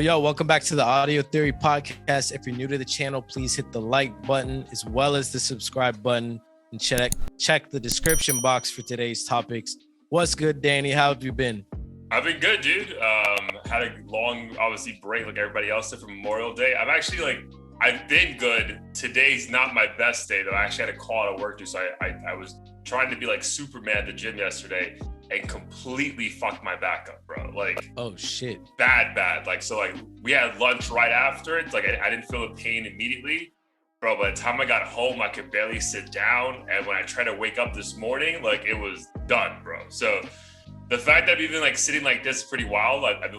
Yo, welcome back to the Audio Theory Podcast. If you're new to the channel, please hit the like button as well as the subscribe button and check the description box for today's topics. What's good, Danny? How have you been? I've been good, dude. Had a long, obviously, break like everybody else did for Memorial Day. I've been good. Today's not my best day, though. I actually had a call out of work, too. So I was trying to be like Superman at the gym yesterday and completely fucked my back up, bro. Like, oh shit, bad. Like, we had lunch right after it. Like, I didn't feel the pain immediately, bro. By the time I got home, I could barely sit down. And when I tried to wake up this morning, like, it was done, bro. So the fact that I've been like sitting like this is pretty wild. I've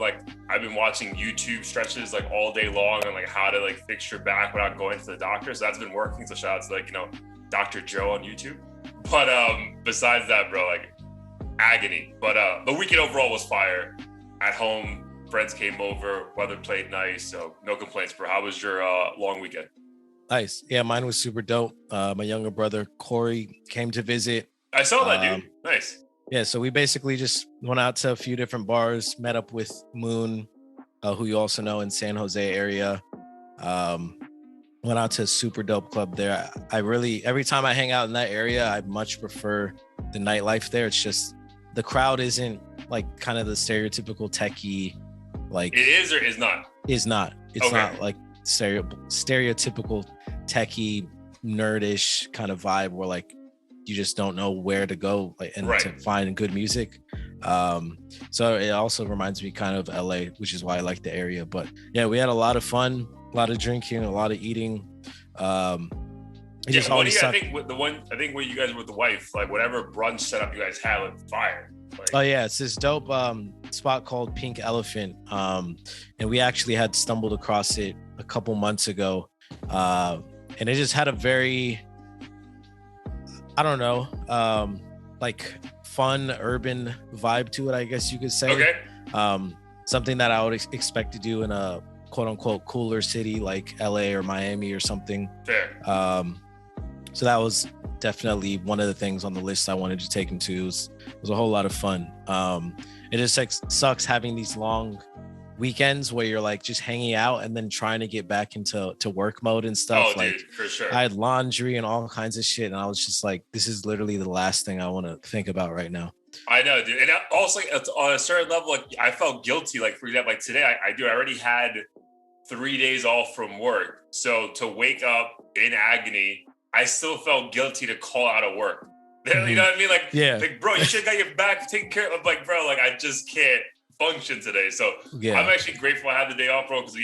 been watching YouTube stretches like all day long on like how to like fix your back without going to the doctor. So that's been working. So shout out to like, Dr. Joe on YouTube. But besides that, bro, like, agony. But the weekend overall was fire. At home, friends came over, weather played nice, so no complaints, bro. How was your long weekend? Nice. Yeah, mine was super dope. My younger brother Corey came to visit. I saw that, dude. Nice. Yeah, so we basically just went out to a few different bars, met up with Moon, who you also know in San Jose area. Went out to a super dope club there. Every time I hang out in that area, I much prefer the nightlife there. It's just the crowd isn't like kind of the stereotypical techie, like it is or is not. It's okay. Not like stereotypical techie nerdish kind of vibe where like you just don't know where to go to find good music. So it also reminds me kind of LA, which is why I like the area. But yeah, we had a lot of fun, a lot of drinking, a lot of eating. I think where you guys were with the wife, like whatever brunch setup you guys had, like fire. Oh yeah, it's this dope spot called Pink Elephant, and we actually had stumbled across it a couple months ago, and it just had a very, I don't know, like fun urban vibe to it, I guess you could say. Okay. Something that I would expect to do in a quote unquote cooler city like LA or Miami or something. Fair. So that was definitely one of the things on the list I wanted to take him to. It was a whole lot of fun. It just sucks having these long weekends where you're like just hanging out and then trying to get back into work mode and stuff. Oh, like, dude, for sure. I had laundry and all kinds of shit, and I was just like, this is literally the last thing I want to think about right now. I know, dude. And also, like, on a certain level, like I felt guilty. Like for example, like today, I already had 3 days off from work, so to wake up in agony, I still felt guilty to call out of work. Mm-hmm. You know what I mean? Like, yeah. Like, bro, you should have got your back taken care of. Like, bro, like I just can't function today. So yeah. I'm actually grateful I had the day off, bro. Because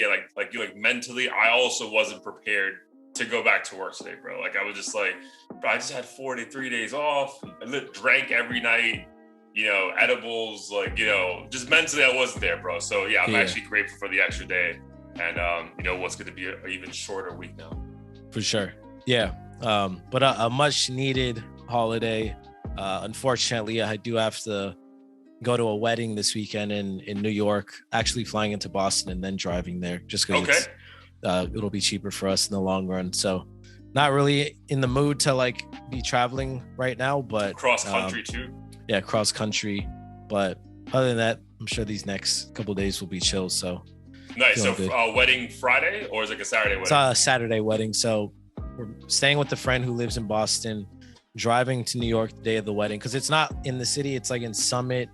like mentally, I also wasn't prepared to go back to work today, bro. Like I was just like, bro, I just had 3 days off. I drank every night, edibles, like, just mentally I wasn't there, bro. So yeah, I'm actually grateful for the extra day. And what's going to be an even shorter week now. For sure. Yeah. But a much needed holiday. Unfortunately, I do have to go to a wedding this weekend in New York, actually flying into Boston and then driving there just because it'll be cheaper for us in the long run. So not really in the mood to like be traveling right now, but cross country too. Yeah, cross country. But other than that, I'm sure these next couple of days will be chill. So nice. So wedding Friday or is it like a Saturday wedding? It's a Saturday wedding. So we're staying with a friend who lives in Boston, driving to New York the day of the wedding because it's not in the city. It's like in Summit,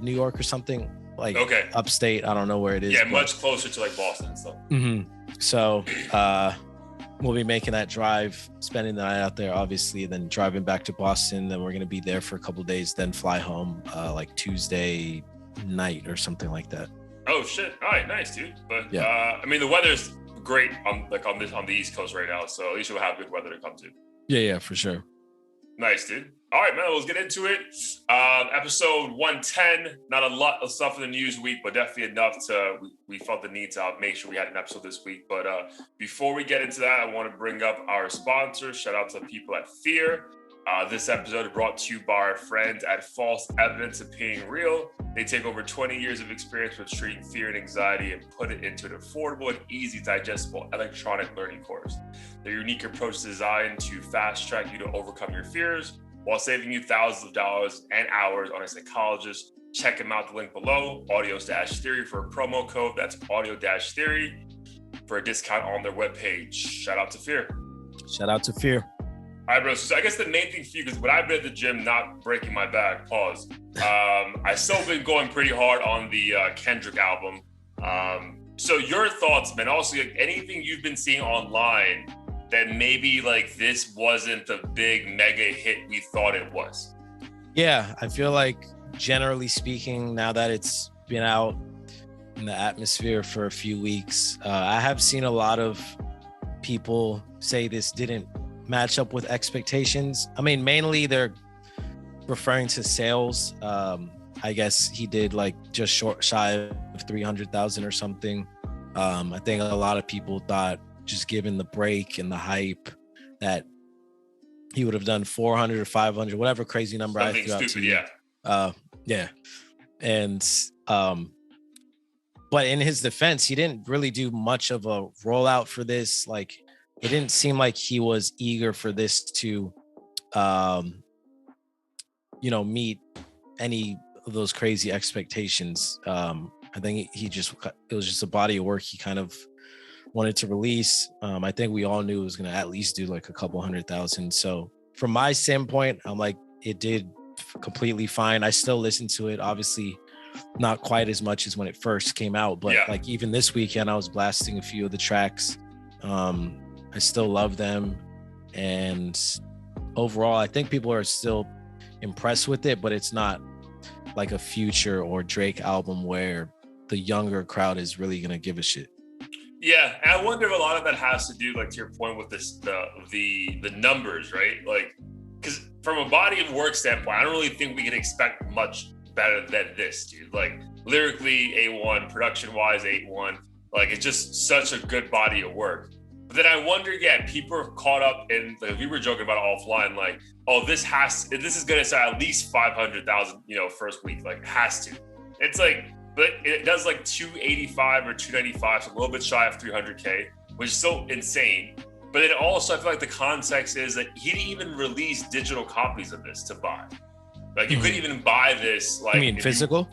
New York or something, like upstate. I don't know where it is. Yeah, much closer to like Boston and stuff. Mm-hmm. So we'll be making that drive, spending the night out there, obviously, then driving back to Boston. Then we're going to be there for a couple of days, then fly home like Tuesday night or something like that. Oh shit! All right, nice, dude. But yeah. I mean, the weather's great on the East Coast right now, so at least we'll have good weather to come to. Yeah, for sure. Nice, dude. All right, man, let's get into it. Episode 110. Not a lot of stuff in the news week, but definitely enough we felt the need to make sure we had an episode this week. But before we get into that, I want to bring up our sponsors. Shout out to the people at Fear. This episode is brought to you by our friends at False Evidence Appearing Real. They take over 20 years of experience with treating fear and anxiety and put it into an affordable and easy digestible electronic learning course. Their unique approach is designed to fast track you to overcome your fears while saving you thousands of dollars and hours on a psychologist check him out. The link below, Audio-Theory for a promo code. That's Audio-Theory for a discount on their webpage. Shout out to Fear. Shout out to Fear. All right, bro. So I guess the main thing for you, because when I've been at the gym, not breaking my back, pause. I still been going pretty hard on the Kendrick album. So your thoughts, man, also like, anything you've been seeing online that maybe like this wasn't the big mega hit we thought it was? Yeah, I feel like generally speaking, now that it's been out in the atmosphere for a few weeks, I have seen a lot of people say this didn't match up with expectations. I mean, mainly they're referring to sales. I guess he did like just shy of 300,000 or something. I think a lot of people thought, just given the break and the hype, that he would have done 400 or 500, whatever crazy number Something I threw out stupid, to you. Yeah. And but in his defense, he didn't really do much of a rollout for this. Like, it didn't seem like he was eager for this to meet any of those crazy expectations. I think it was just a body of work he kind of wanted to release. I think we all knew it was going to at least do like a couple 100,000. So from my standpoint, I'm like, it did completely fine. I still listen to it, obviously not quite as much as when it first came out, but like even this weekend, I was blasting a few of the tracks. I still love them. And overall, I think people are still impressed with it, but it's not like a Future or Drake album where the younger crowd is really going to give a shit. Yeah, and I wonder if a lot of that has to do, like, to your point with this, the numbers, right? Like, because from a body of work standpoint, I don't really think we can expect much better than this, dude. Like, lyrically, A1, production-wise, A1. Like, it's just such a good body of work. But then I wonder, people are caught up in, like, we were joking about it offline, like, oh, this is going to sell at least 500,000, first week. Like, has to. It's like, but it does like 285 or 295, so a little bit shy of 300K, which is so insane. But then also, I feel like the context is that he didn't even release digital copies of this to buy. Like, you couldn't even buy this. Like, you mean physical?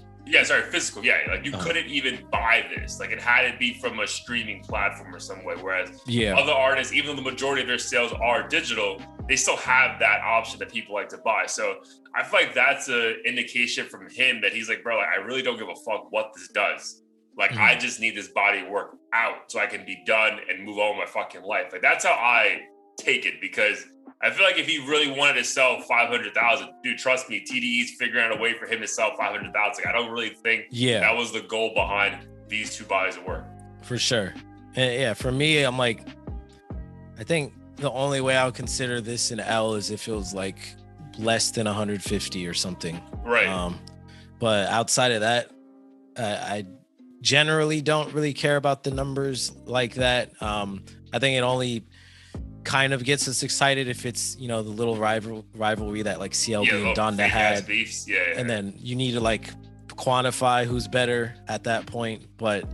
Physical. Yeah, like you couldn't even buy this. Like, it had to be from a streaming platform or some way. Whereas other artists, even though the majority of their sales are digital, they still have that option that people like to buy. So I feel like that's an indication from him that he's like, bro, like, I really don't give a fuck what this does. Like, I just need this body work out so I can be done and move on with my fucking life. Like, that's how I take it, because I feel like if he really wanted to sell 500,000, dude, trust me, TDE's figuring out a way for him to sell 500,000. Like, I don't really think that was the goal behind these two bodies of work. For sure. And yeah, for me, I'm like, I think the only way I would consider this an L is if it was like less than 150 or something. Right. But outside of that, I generally don't really care about the numbers like that. I think it only kind of gets us excited if it's, the little rivalry that like CLB and Donda had. Beefs. And then you need to like quantify who's better at that point. But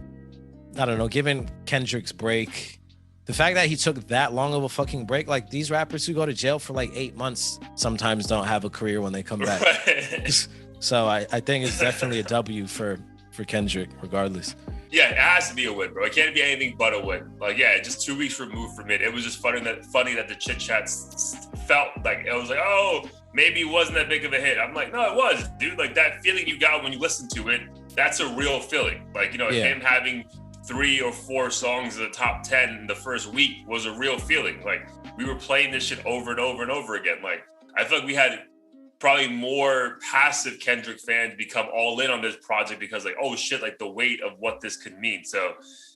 I don't know, given Kendrick's break, the fact that he took that long of a fucking break, like these rappers who go to jail for like 8 months sometimes don't have a career when they come back. Right. So I think it's definitely a W for Kendrick, regardless. Yeah, it has to be a win, bro. It can't be anything but a win. Like, just 2 weeks removed from it. It was just funny that the chit chats felt like it was like, oh, maybe it wasn't that big of a hit. I'm like, no, it was, dude. Like, that feeling you got when you listen to it, that's a real feeling. Like, him having 3 or 4 songs in the top 10 in the first week was a real feeling. Like, we were playing this shit over and over and over again. Like, I feel like we had probably more passive Kendrick fans become all in on this project because, like, oh shit, like the weight of what this could mean. So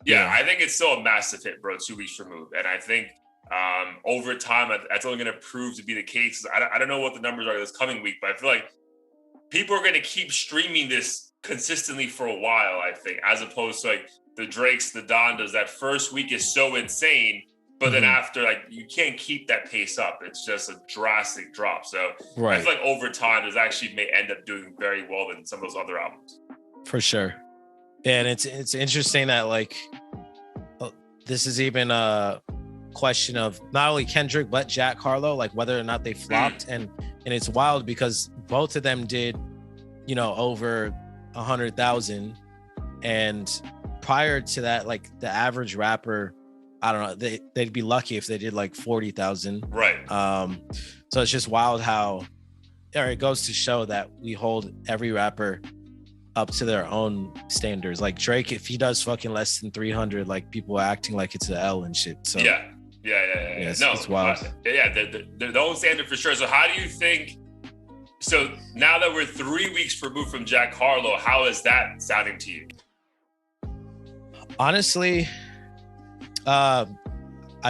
I think it's still a massive hit, bro, 2 weeks removed. And I think over time, that's only going to prove to be the case. I don't know what the numbers are this coming week, but I feel like people are going to keep streaming this consistently for a while, I think, as opposed to like the Drakes, the Dondas. That first week is so insane. But then after, like, you can't keep that pace up. It's just a drastic drop. So I feel like over time, this actually may end up doing very well than some of those other albums. For sure. And it's interesting that, like, this is even a question of not only Kendrick, but Jack Harlow, like whether or not they flopped. And it's wild because both of them did, over 100,000. And prior to that, like the average rapper, I don't know, they'd be lucky if they did like 40,000. Right. So it's just wild how, it goes to show that we hold every rapper up to their own standards. Like Drake, if he does fucking less than 300, like people are acting like it's an L and shit. So yeah. It's wild. The own standard for sure. So how do you think? So now that we're 3 weeks removed from Jack Harlow, how is that sounding to you? Honestly, I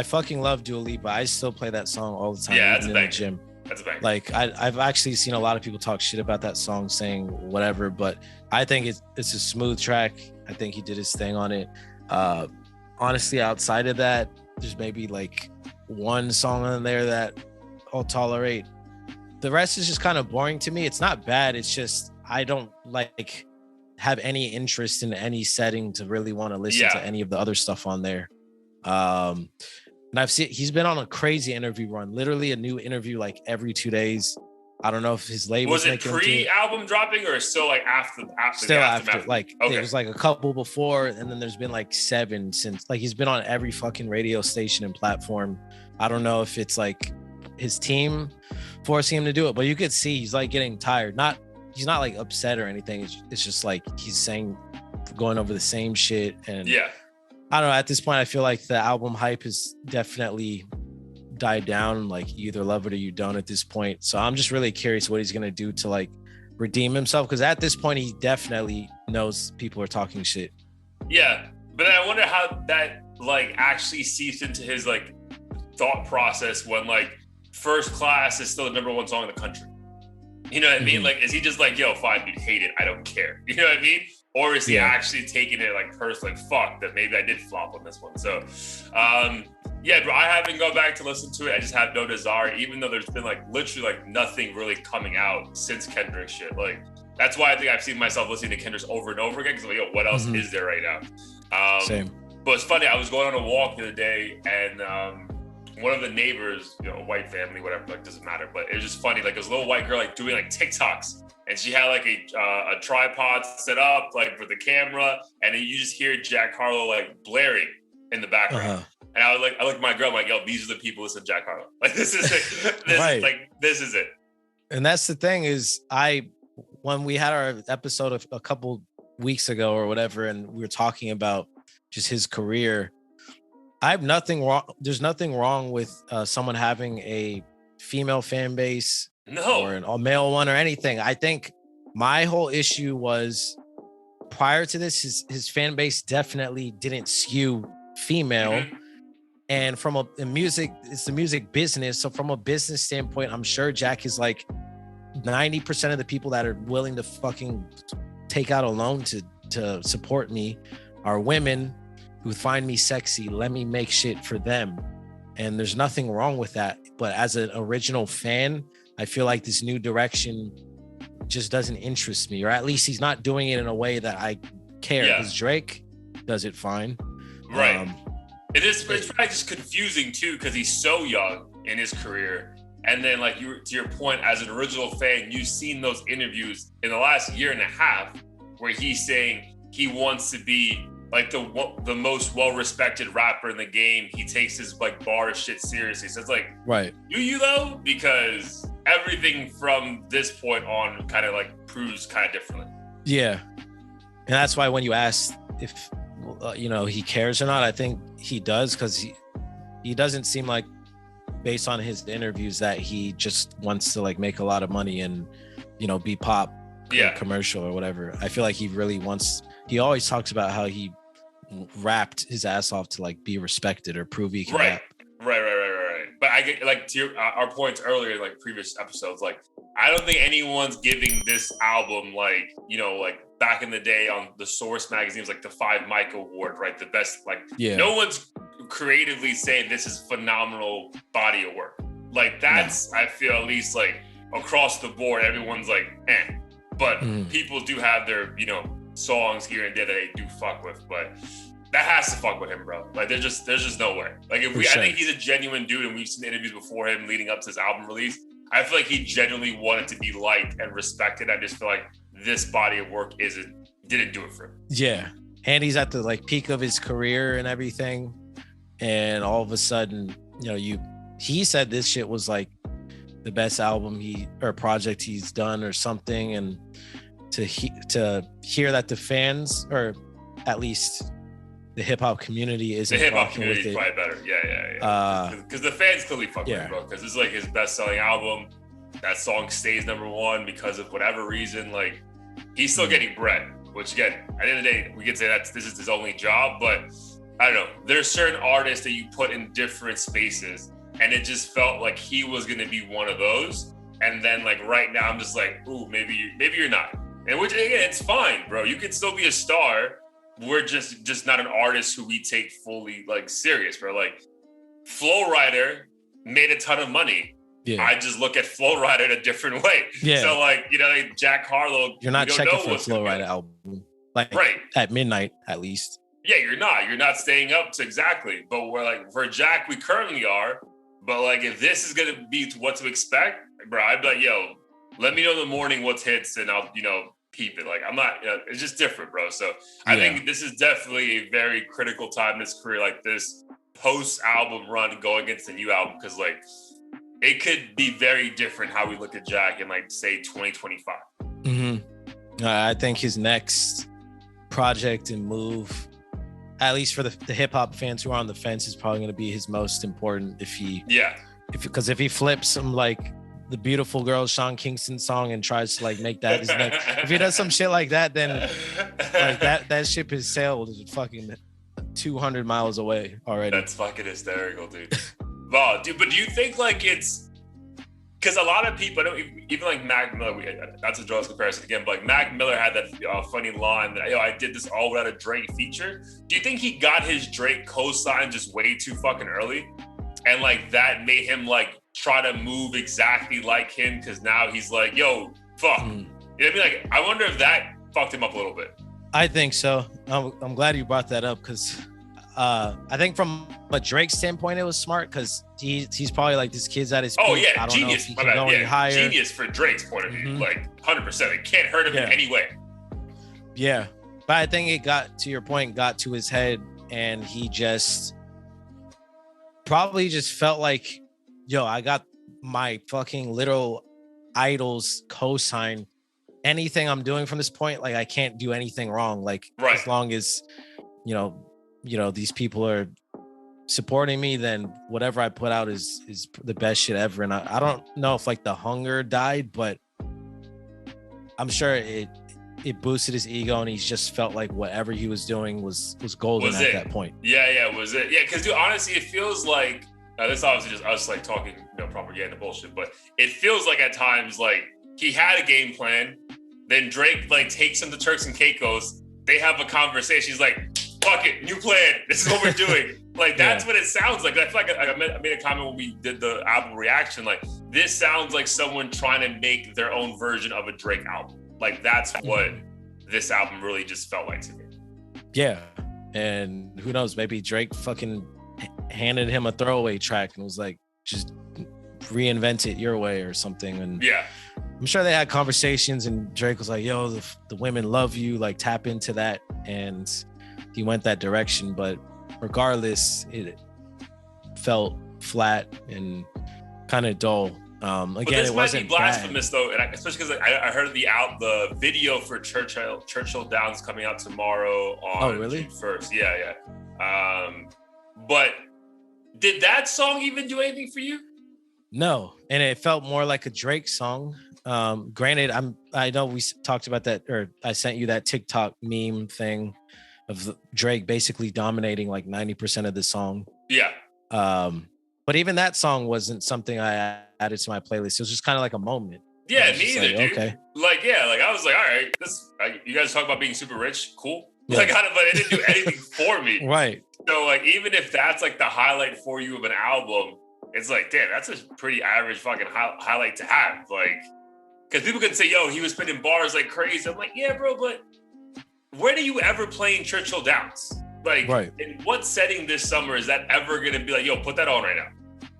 fucking love Dua Lipa. I still play that song all the time. Yeah, that's in the gym. That's a bang. Like I've actually seen a lot of people talk shit about that song, saying whatever, but I think it's a smooth track. I think he did his thing on it. Honestly, outside of that, there's maybe like one song on there that I'll tolerate. The rest is just kind of boring to me. It's not bad. It's just I don't like have any interest in any setting to really want to listen to any of the other stuff on there. And I've seen he's been on a crazy interview run, literally a new interview like every 2 days. I don't know if his label was it pre-album dropping or still like after still after like it was like a couple before, and then there's been like 7 since. Like he's been on every fucking radio station and platform. I don't know if it's like his team forcing him to do it, but you could see he's like getting tired. He's not like upset or anything. It's just like he's going over the same shit. And I don't know, at this point I feel like the album hype has definitely died down. Like you either love it or you don't at this point. So I'm just really curious what he's gonna do to like redeem himself, because at this point he definitely knows people are talking shit. Yeah, but I wonder how that like actually seeps into his like thought process when like First Class is still the #1 song in the country. You know what I mean? Like, is he just like, yo, fine, dude, hate it, I don't care. You know what I mean? Or is he actually taking it like personally, like, fuck, that maybe I did flop on this one. So, bro, I haven't gone back to listen to it. I just have no desire, even though there's been like literally like nothing really coming out since Kendrick shit. Like, that's why I think I've seen myself listening to Kendrick over and over again, because I'm like, yo, what else is there right now? Same. But it's funny, I was going on a walk the other day, and one of the neighbors, a white family, whatever, like doesn't matter, but it was just funny. Like, this little white girl like doing like TikToks, and she had like a tripod set up like for the camera, and then you just hear Jack Harlow like blaring in the background. And I looked at my girl, I'm like, yo, these are the people listen to Jack Harlow. Like, this is it. This is it. And that's the thing is, when we had our episode of a couple weeks ago or whatever, and we were talking about just his career, I have nothing wrong. There's nothing wrong with someone having a female fan base or a male one or anything. I think my whole issue was prior to this, his fan base definitely didn't skew female. And from it's the music business. So from a business standpoint, I'm sure Jack is like 90% of the people that are willing to fucking take out a loan to support me are women who find me sexy. Let me make shit for them. And there's nothing wrong with that. But as an original fan, I feel like this new direction just doesn't interest me, or at least he's not doing it in a way that I care, because Drake does it fine. Right. It's probably just confusing too, because he's so young in his career. And then like to your point, as an original fan, you've seen those interviews in the last year and a half where he's saying he wants to be like the most well-respected rapper in the game. He takes his like bar shit seriously. So it's like, do you though? Because everything from this point on kind of like proves kind of differently. Yeah. And that's why when you ask if, he cares or not, I think he does, because he doesn't seem like, based on his interviews, that he just wants to like make a lot of money and, be pop commercial or whatever. I feel like he always talks about how he rapped his ass off to like be respected or prove he can rap. Right. But I get like to our points earlier, like previous episodes, like I don't think anyone's giving this album like, like back in the day on the Source magazines, like the 5 Mic Award, right? The best, like no one's creatively saying this is phenomenal body of work. Like that's, I feel at least like across the board, everyone's like, but people do have their, songs here and there that they do fuck with, but that has to fuck with him, bro. Like there's just no way. Like I think he's a genuine dude, and we've seen interviews before him leading up to his album release. I feel like he genuinely wanted to be liked and respected. I just feel like this body of work didn't do it for him. Yeah. And he's at the like peak of his career and everything. And all of a sudden, he said this shit was like the best album or project he's done or something. And to hear that the fans, or at least the hip hop community, isn't the hip hop community is probably better. Yeah. Because the fans clearly fuck with it, bro. Because it's like his best selling album. That song stays number one because of whatever reason. Like, he's still getting bread, which again, at the end of the day, we could say that this is his only job, but I don't know. There's certain artists that you put in different spaces, and it just felt like he was going to be one of those. And then like right now, I'm just like, ooh, maybe you're not. And which again, it's fine, bro. You could still be a star. We're just not an artist who we take fully like serious, bro. Like, Flow Rider made a ton of money. Yeah. I just look at Flow Rider in a different way. Yeah. So like, like Jack Harlow, you're not checking for a Flow Rider album, like at midnight at least. Yeah, you're not staying up to exactly. But we're like, for Jack, we currently are. But like, if this is gonna be what to expect, bro, I'd be like, yo, let me know in the morning what's hits, and I'll peep it. Like, I'm not. It's just different, bro. So I think this is definitely a very critical time in his career, like this post album run going against the new album, because like, it could be very different how we look at Jack in like say 2025. Mm-hmm. I think his next project and move, at least for the hip hop fans who are on the fence, is probably going to be his most important. Because if he flips some like the Beautiful Girl Sean Kingston song and tries to like make that his next, if he does some shit like that, then like that ship has sailed fucking 200 miles away already. That's fucking hysterical, dude. Wow, dude, but do you think like it's because a lot of people, even like Mac Miller, not to draw this comparison again, but like Mac Miller had that funny line that I did this all without a Drake feature. Do you think he got his Drake co-sign just way too fucking early, and like that made him like try to move exactly like him, because now he's like, yo, fuck. You know what I mean? Like, I wonder if that fucked him up a little bit. I think so. I'm glad you brought that up, because I think from a Drake standpoint, it was smart, because he's probably like, this kid's at his peak. Oh yeah, I don't genius. know if he can go any higher. Genius for Drake's point of view, like 100%. It can't hurt him in any way. Yeah, but I think it got to his head, and he just probably just felt like, yo, I got my fucking little idol's cosign. Anything I'm doing from this point, like I can't do anything wrong. Like as long as these people are supporting me, then whatever I put out is the best shit ever. And I don't know if like the hunger died, but I'm sure it boosted his ego, and he's just felt like whatever he was doing was golden at that point. Yeah, was it? Yeah, because dude, honestly, it feels like this obviously just us like talking propaganda bullshit, but it feels like at times like he had a game plan. Then Drake like takes him to Turks and Caicos. They have a conversation. He's like, fuck it, new plan. This is what we're doing. Like, that's what it sounds like. I feel like I made a comment when we did the album reaction. Like, this sounds like someone trying to make their own version of a Drake album. Like, that's what this album really just felt like to me. Yeah. And who knows, maybe Drake fucking handed him a throwaway track and was like, just reinvent it your way or something. And I'm sure they had conversations, and Drake was like, yo, the women love you, like tap into that. And he went that direction. But regardless, it felt flat and kind of dull. Again, it wasn't might be blasphemous bad, though, and especially because I heard the video for Churchill Downs coming out tomorrow on June 1st. Yeah. But did that song even do anything for you? No, and it felt more like a Drake song. Granted, I know we talked about that, or I sent you that TikTok meme thing of Drake basically dominating like 90% of the song. Yeah. But even that song wasn't something I added to my playlist. It was just kind of like a moment. Yeah, me either, dude. Okay. Like, I was like, all right, you guys talk about being super rich, cool. Yeah. But it didn't do anything for me. Right. So like, even if that's like the highlight for you of an album, it's like, damn, that's a pretty average fucking highlight to have. Like, because people can say, yo, he was spitting bars like crazy. I'm like, yeah, bro, but when are you ever playing Churchill Downs? Like, in what setting this summer is that ever going to be like, yo, put that on right now?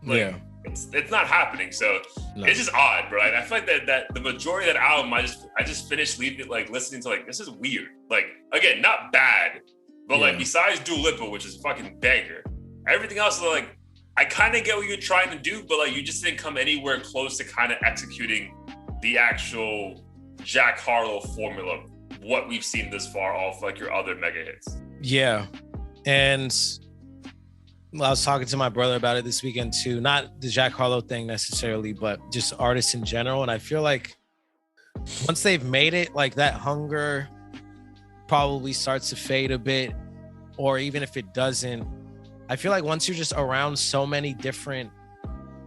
Like, it's not happening. So it's just odd, bro. And I feel like that the majority of that album, I just finished listening to like, this is weird. Like, again, not bad, but like besides Dua Lipa, which is a fucking banger, everything else is like, I kind of get what you're trying to do, but like you just didn't come anywhere close to kind of executing the actual Jack Harlow formula, what we've seen this far off like your other mega hits. Yeah. And I was talking to my brother about it this weekend too. Not the Jack Harlow thing necessarily, but just artists in general. And I feel like once they've made it, like that hunger probably starts to fade a bit. Or even if it doesn't, I feel like once you're just around so many different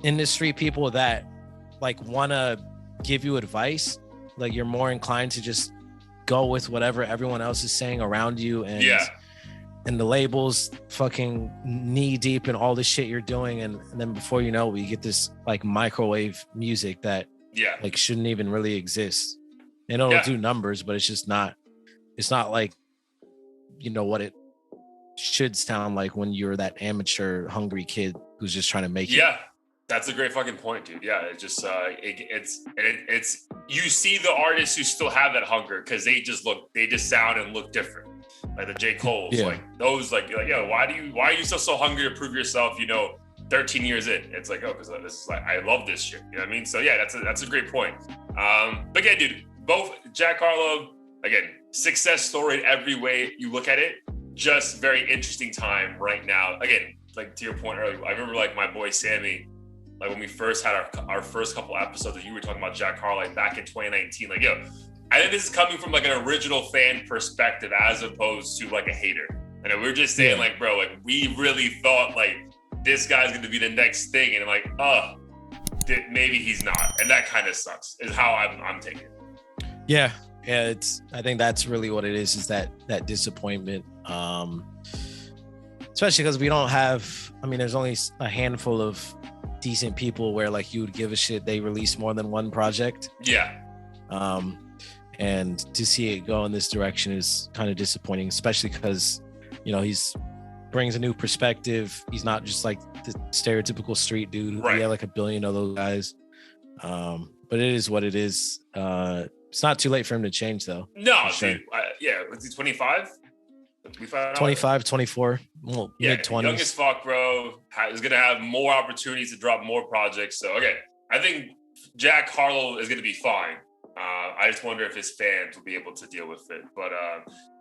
industry people that like want to give you advice, like you're more inclined to just go with whatever everyone else is saying around you. And the labels fucking knee deep in all the shit you're doing. And then before you know, we get this like microwave music that like shouldn't even really exist. And it'll do numbers, but it's not like, you know, what it should sound like when you're that amateur hungry kid who's just trying to make it. Yeah, that's a great fucking point, dude. Yeah, it just it's you see the artists who still have that hunger because they just sound and look different. Like the J. Cole's, like those, like yo, why are you still so hungry to prove yourself? You know, 13 years in, it's like, oh, because this is like, I love this shit. You know what I mean? So yeah, that's a great point. But yeah, dude, both Jack Harlow, again, success story in every way you look at it. Just very interesting time right now. Again, like to your point earlier, I remember like my boy Sammy, like when we first had our first couple episodes that you were talking about Jack Harlow like back in 2019, like yo. I think this is coming from like an original fan perspective as opposed to like a hater. And we're just saying like, bro, like we really thought like this guy's going to be the next thing. And I'm like, maybe he's not. And that kind of sucks is how I'm taking it. Yeah. Yeah. I think that's really what it is that disappointment. Especially because we don't have, I mean, there's only a handful of decent people where like you would give a shit they release more than one project. Yeah. And to see it go in this direction is kind of disappointing, especially because, you know, he's brings a new perspective. He's not just like the stereotypical street dude. Right. He had like a billion of those guys. But it is what it is. It's not too late for him to change though. No, dude. Was he 25? 25, 24, well, mid-20s. Young as fuck, bro. Is going to have more opportunities to drop more projects. So, okay, I think Jack Harlow is going to be fine. I just wonder if his fans will be able to deal with it. But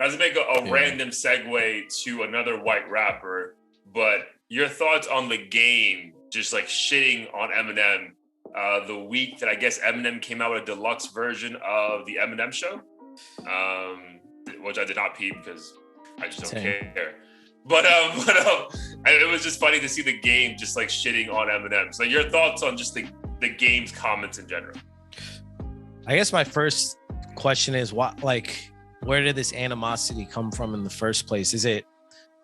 as to make a random segue to another white rapper, but your thoughts on the game, just like shitting on Eminem the week that I guess Eminem came out with a deluxe version of the Eminem show, which I did not peep because I just don't care. But it was just funny to see the game just like shitting on Eminem. So your thoughts on just the game's comments in general? I guess my first question is where did this animosity come from in the first place? Is it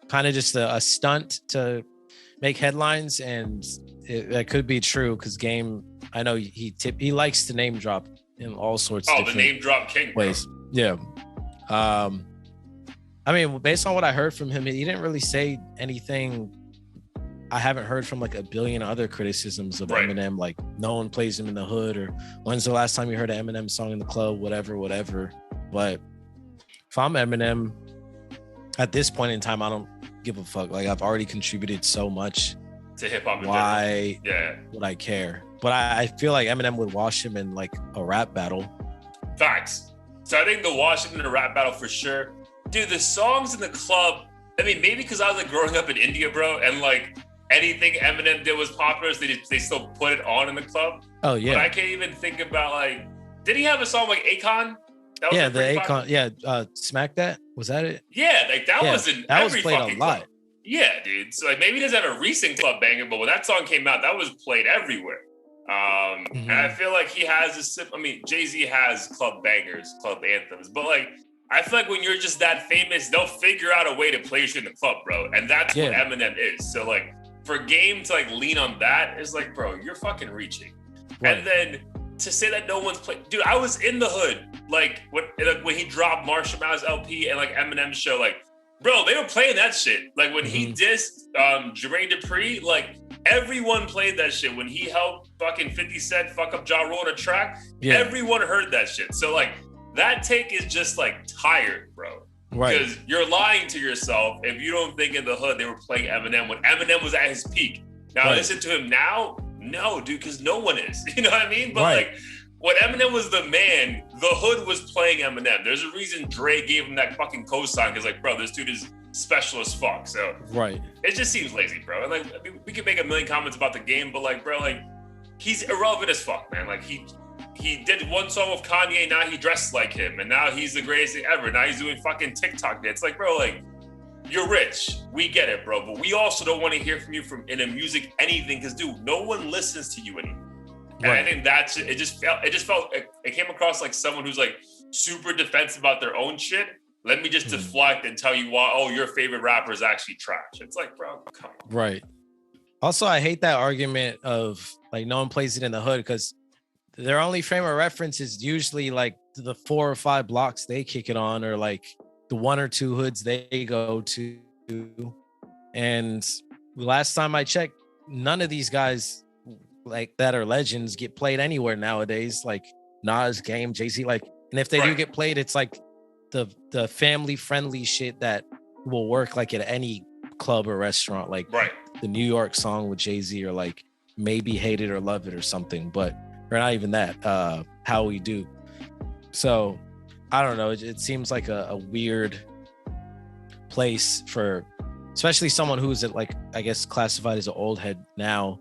kind of just a stunt to make headlines? And that could be true because Game, I know he likes to name drop in all sorts of different the name drop king ways. Yeah. I mean, based on what I heard from him, he didn't really say anything. I haven't heard from like a billion other criticisms of Eminem, like no one plays him in the hood, or when's the last time you heard an Eminem song in the club, whatever. But if I'm Eminem, at this point in time, I don't give a fuck. Like I've already contributed so much to hip hop. Why would I care? But I feel like Eminem would wash him in like a rap battle. Facts. So I think the Washington rap battle for sure. Dude, the songs in the club, I mean, maybe because I was like growing up in India, bro, and like anything Eminem did was popular, so they still put it on in the club. Oh, yeah. But I can't even think about like, did he have a song like Akon? That was the Akon, Smack That? Was that it? Yeah, like that was in that every was played fucking a lot. Club. Yeah, dude. So like maybe he doesn't have a recent club banger, but when that song came out, that was played everywhere. And I feel like he has Jay-Z has club bangers, club anthems, but like I feel like when you're just that famous, they'll figure out a way to play you in the club, bro. And that's what Eminem is. So like for Game to like lean on that is like, bro, you're fucking reaching. Right. And then to say that no one's played, dude, I was in the hood like when he dropped Marshall Mathers LP and like Eminem's show, like, bro, they were playing that shit. Like when he dissed Jermaine Dupri, like everyone played that shit when he helped fucking 50 Cent fuck up Ja Rule on a track. Yeah. Everyone heard that shit. So like that take is just like tired, bro. Right. Because you're lying to yourself if you don't think in the hood they were playing Eminem when Eminem was at his peak. Now listen to him now. No, dude, because no one is. You know what I mean? But like when Eminem was the man, the hood was playing Eminem. There's a reason Dre gave him that fucking cosign because like, bro, this dude is special as fuck. So it just seems lazy, bro. And like we could make a million comments about the game, but like, bro, like he's irrelevant as fuck, man. Like he did one song with Kanye, now he dressed like him, and now he's the greatest thing ever. Now he's doing fucking TikTok dance. Like, bro, like you're rich. We get it, bro. But we also don't want to hear from you in a music anything, because dude, no one listens to you anymore. And I think it came across like someone who's like super defensive about their own shit. Let me just deflect and tell you why, your favorite rapper is actually trash. It's like, bro, come on. Right. Also, I hate that argument of like no one plays it in the hood, because their only frame of reference is usually like the 4 or 5 blocks they kick it on, or like the 1 or 2 hoods they go to. And last time I checked, none of these guys like that are legends get played anywhere nowadays. Like Nas, Game, Jay-Z, like, and if they do get played, it's like the family friendly shit that will work like at any club or restaurant, like the New York song with Jay-Z, or like maybe Hate It or Love It or something, but or not even that, How We Do. So I don't know, it seems like a weird place for especially someone who's like, I guess, classified as an old head now.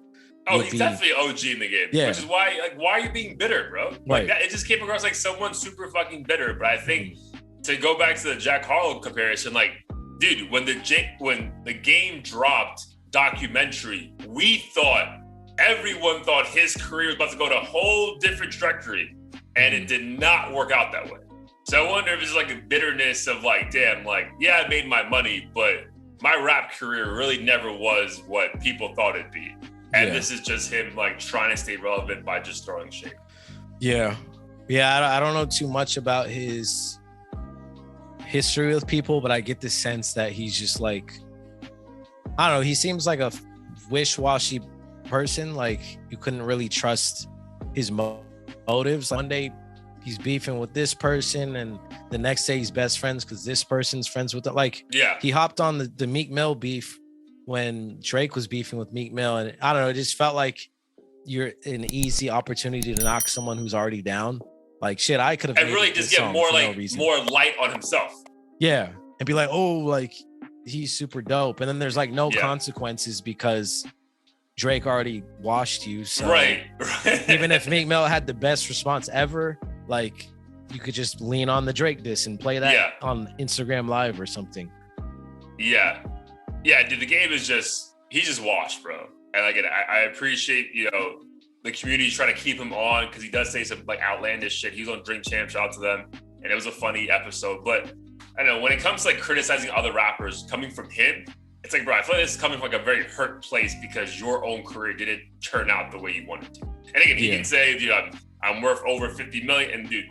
Oh, he's definitely OG in the game, which is why, like, why are you being bitter, bro? Like that, it just came across like someone super fucking bitter. But I think to go back to the Jack Harlow comparison, like, dude, when the game dropped documentary, everyone thought his career was about to go to a whole different trajectory, and it did not work out that way. So I wonder if it's like a bitterness of like, damn, like, yeah, I made my money, but my rap career really never was what people thought it'd be. And this is just him like trying to stay relevant by just throwing shade. Yeah. I don't know too much about his history with people, but I get the sense that he's just like, I don't know, he seems like a wish-washy person. Like you couldn't really trust his motives. One day he's beefing with this person, and the next day he's best friends because this person's friends with it. Like, he hopped on the Meek Mill beef when Drake was beefing with Meek Mill, and I don't know, it just felt like you're an easy opportunity to knock someone who's already down. Like, shit, I could have. And really just get more like more light on himself. Yeah, and be like, oh, like he's super dope, and then there's like no consequences because Drake already washed you. So even if Meek Mill had the best response ever, like you could just lean on the Drake diss and play that on Instagram Live or something. Yeah, dude, the game is he's just washed, bro. And like, I appreciate, the community trying to keep him on because he does say some like outlandish shit. He's on Drink Champ, shout out to them. And it was a funny episode. But I don't know, when it comes to like criticizing other rappers coming from him, it's like, bro, I feel like this is coming from like a very hurt place because your own career didn't turn out the way you wanted to. And again, he can say, dude, I'm worth over 50 million, and dude,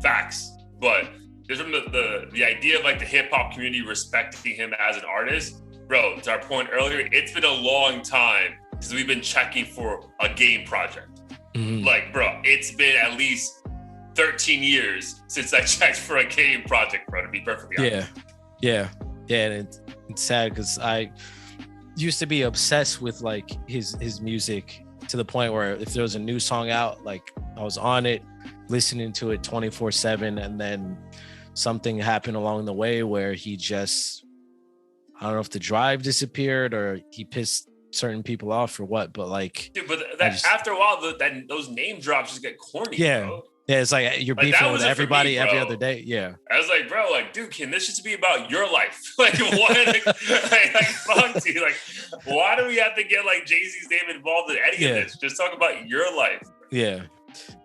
facts. But there's from the idea of like the hip hop community respecting him as an artist. Bro, to our point earlier, it's been a long time since we've been checking for a game project. Like, bro, it's been at least 13 years since I checked for a game project, bro, to be perfectly honest. Yeah, and it's sad because I used to be obsessed with like his music to the point where if there was a new song out, like I was on it, listening to it 24/7, and then something happened along the way where he just, I don't know if the drive disappeared or he pissed certain people off or what, but like, dude, but after a while, those name drops just get corny. Bro. Yeah, it's like you're beefing with everybody every other day. Yeah, I was like, bro, like, dude, can this just be about your life? Like, what? like, fuck, dude. Like, why do we have to get like Jay-Z's name involved in any of this? Just talk about your life. Yeah,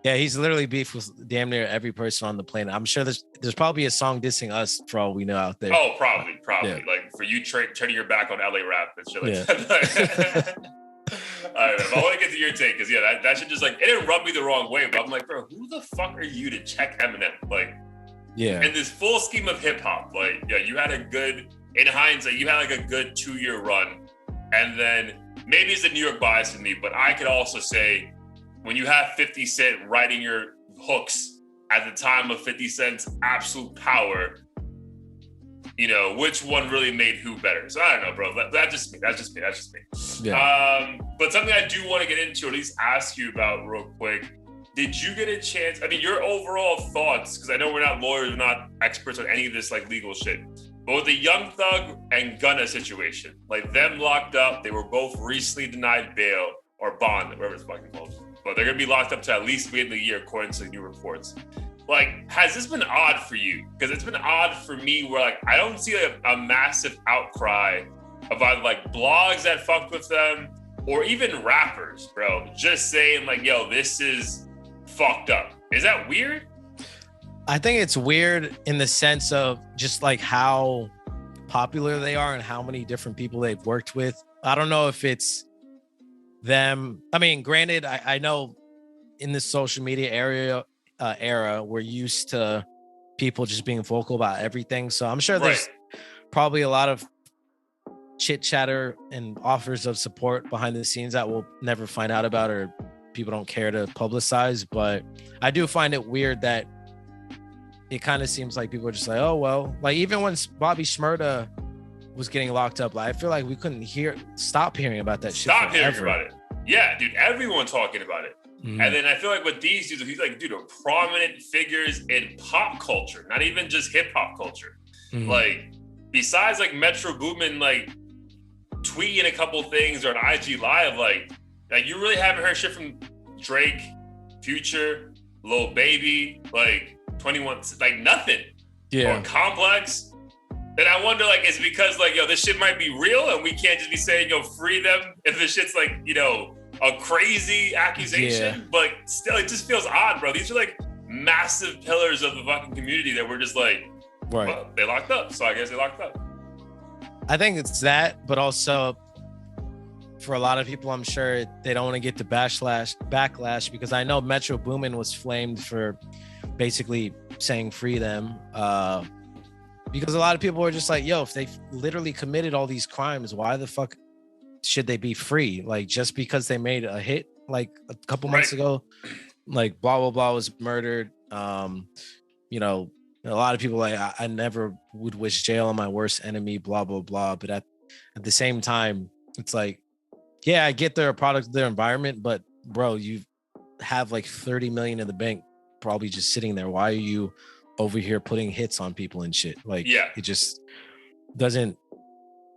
he's literally beefed with damn near every person on the planet. I'm sure there's probably a song dissing us for all we know out there. Oh, probably. Yeah. Like for you turning your back on LA rap and shit like that. All right, man, I want to get to your take because that shit just like, it didn't rub me the wrong way, but I'm like, bro, who the fuck are you to check Eminem? Like, in this full scheme of hip hop, like, you had in hindsight, you had like a good 2-year run, and then maybe it's the New York bias in me, but I could also say when you have 50 Cent writing your hooks at the time of 50 Cent's absolute power, you know, which one really made who better? So I don't know, bro. That's just me. Yeah. But something I do want to get into, or at least ask you about real quick. Did you get a chance? I mean, your overall thoughts, because I know we're not lawyers, we're not experts on any of this like legal shit. But with the Young Thug and Gunna situation, like them locked up, they were both recently denied bail or bond, whatever it's fucking called. But they're gonna be locked up to at least the end of the year, according to new reports. Like, has this been odd for you? Because it's been odd for me where, like, I don't see a massive outcry of either, like, blogs that fucked with them or even rappers, bro, just saying, like, yo, this is fucked up. Is that weird? I think it's weird in the sense of just, like, how popular they are and how many different people they've worked with. I don't know if it's them. I mean, granted, I know in this social media era, we're used to people just being vocal about everything. So I'm sure there's probably a lot of chit chatter and offers of support behind the scenes that we'll never find out about or people don't care to publicize. But I do find it weird that it kind of seems like people are just like, oh, well, like even when Bobby Shmurda was getting locked up, like, I feel like we couldn't stop hearing about that shit. Stop hearing about it. Yeah, dude, everyone talking about it. Mm-hmm. And then I feel like with these dudes, he's like, dude, are prominent figures in pop culture, not even just hip hop culture. Mm-hmm. Like, besides like Metro Boomin, like tweeting a couple things or an IG live, like you really haven't heard shit from Drake, Future, Lil Baby, like 21, like nothing. Yeah. Or Complex. Then I wonder, like, is it because like, yo, this shit might be real and we can't just be saying, yo, free them if this shit's like, you know, a crazy accusation, but still, it just feels odd, bro. These are like massive pillars of the fucking community that we're just like, well, they locked up, so I guess they locked up. I think it's that, but also for a lot of people, I'm sure they don't want to get the backlash because I know Metro Boomin was flamed for basically saying free them, because a lot of people were just like, yo, if they literally committed all these crimes, why the fuck should they be free? Like, just because they made a hit like a couple months ago, like blah blah blah was murdered. You know, a lot of people like, I never would wish jail on my worst enemy, blah blah blah. But at the same time, it's like, yeah, I get they're a product of their environment, but bro, you have like 30 million in the bank probably just sitting there. Why are you over here putting hits on people and shit? Like, it just doesn't,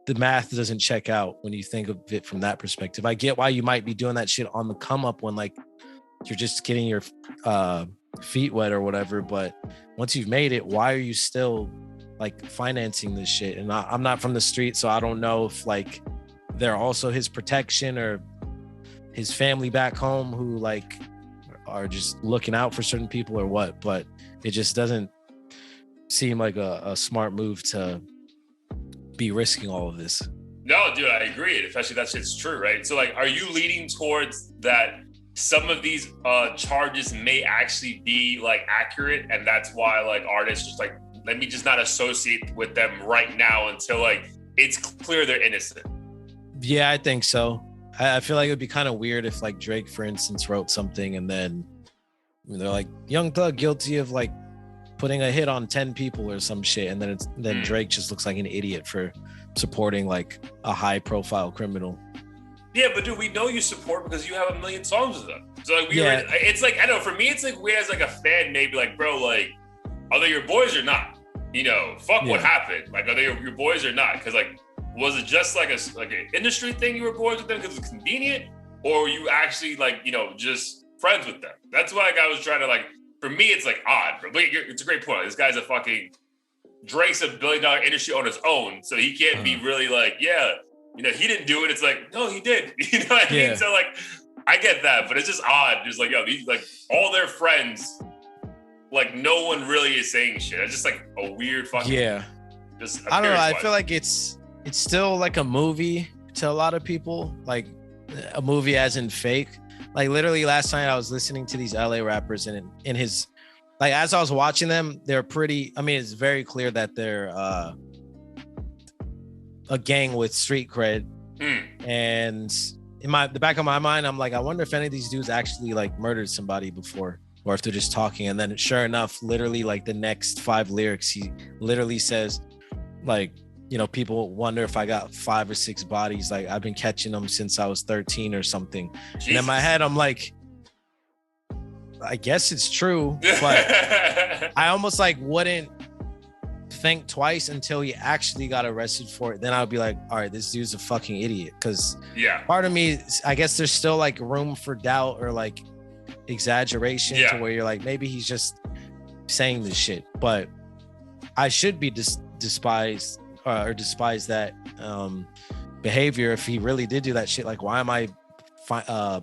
the math doesn't check out when you think of it from that perspective. I get why you might be doing that shit on the come up when like you're just getting your feet wet or whatever, but once you've made it, why are you still like financing this shit? And I'm not from the street, so I don't know if like they're also his protection or his family back home who like are just looking out for certain people or what, but it just doesn't seem like a smart move to be risking all of this. No, dude, I agree. Especially that shit's true, right? So like, are you leaning towards that some of these charges may actually be like accurate, and that's why like artists just like, let me just not associate with them right now until like it's clear they're innocent? Yeah, I think so. I feel like it would be kind of weird if like Drake, for instance, wrote something and then they're like, Young Thug guilty of like putting a hit on 10 people or some shit, and then Drake just looks like an idiot for supporting like a high profile criminal. Yeah, but dude, we know you support because you have a million songs with them. So like, it's like, I know for me, it's like weird as like a fan, maybe like, bro, like, are they your boys or not? You know, fuck what happened. Like, are they your boys or not? Because like, was it just like an industry thing you were boys with them because it's convenient, or were you actually like, you know, just friends with them? That's why like, I was trying to like, for me, it's like odd, but it's a great point. This guy's a fucking, Drake's $1 billion industry on his own, so he can't be really like, yeah, you know, he didn't do it. It's like, no, he did. You know what I mean? So like, I get that, but it's just odd. Just like, yo, these like all their friends, like no one really is saying shit. It's just like a weird fucking just I don't know. I feel like it's still like a movie to a lot of people, like a movie as in fake. Like literally last night I was listening to these LA rappers, and in his, like as I was watching them, they're pretty, I mean, it's very clear that they're a gang with street cred. And the back of my mind, I'm like, I wonder if any of these dudes actually like murdered somebody before, or if they're just talking. And then sure enough, literally like the next 5 lyrics, he literally says like, you know, people wonder if I got 5 or 6 bodies. Like I've been catching them since I was 13 or something. Jesus. And in my head, I'm like, I guess it's true, but I almost like wouldn't think twice until he actually got arrested for it. Then I'll be like, all right, this dude's a fucking idiot. Because part of me, I guess there's still like room for doubt or like exaggeration to where you're like, maybe he's just saying this shit. But I should be despise that behavior if he really did do that shit. Like, why am I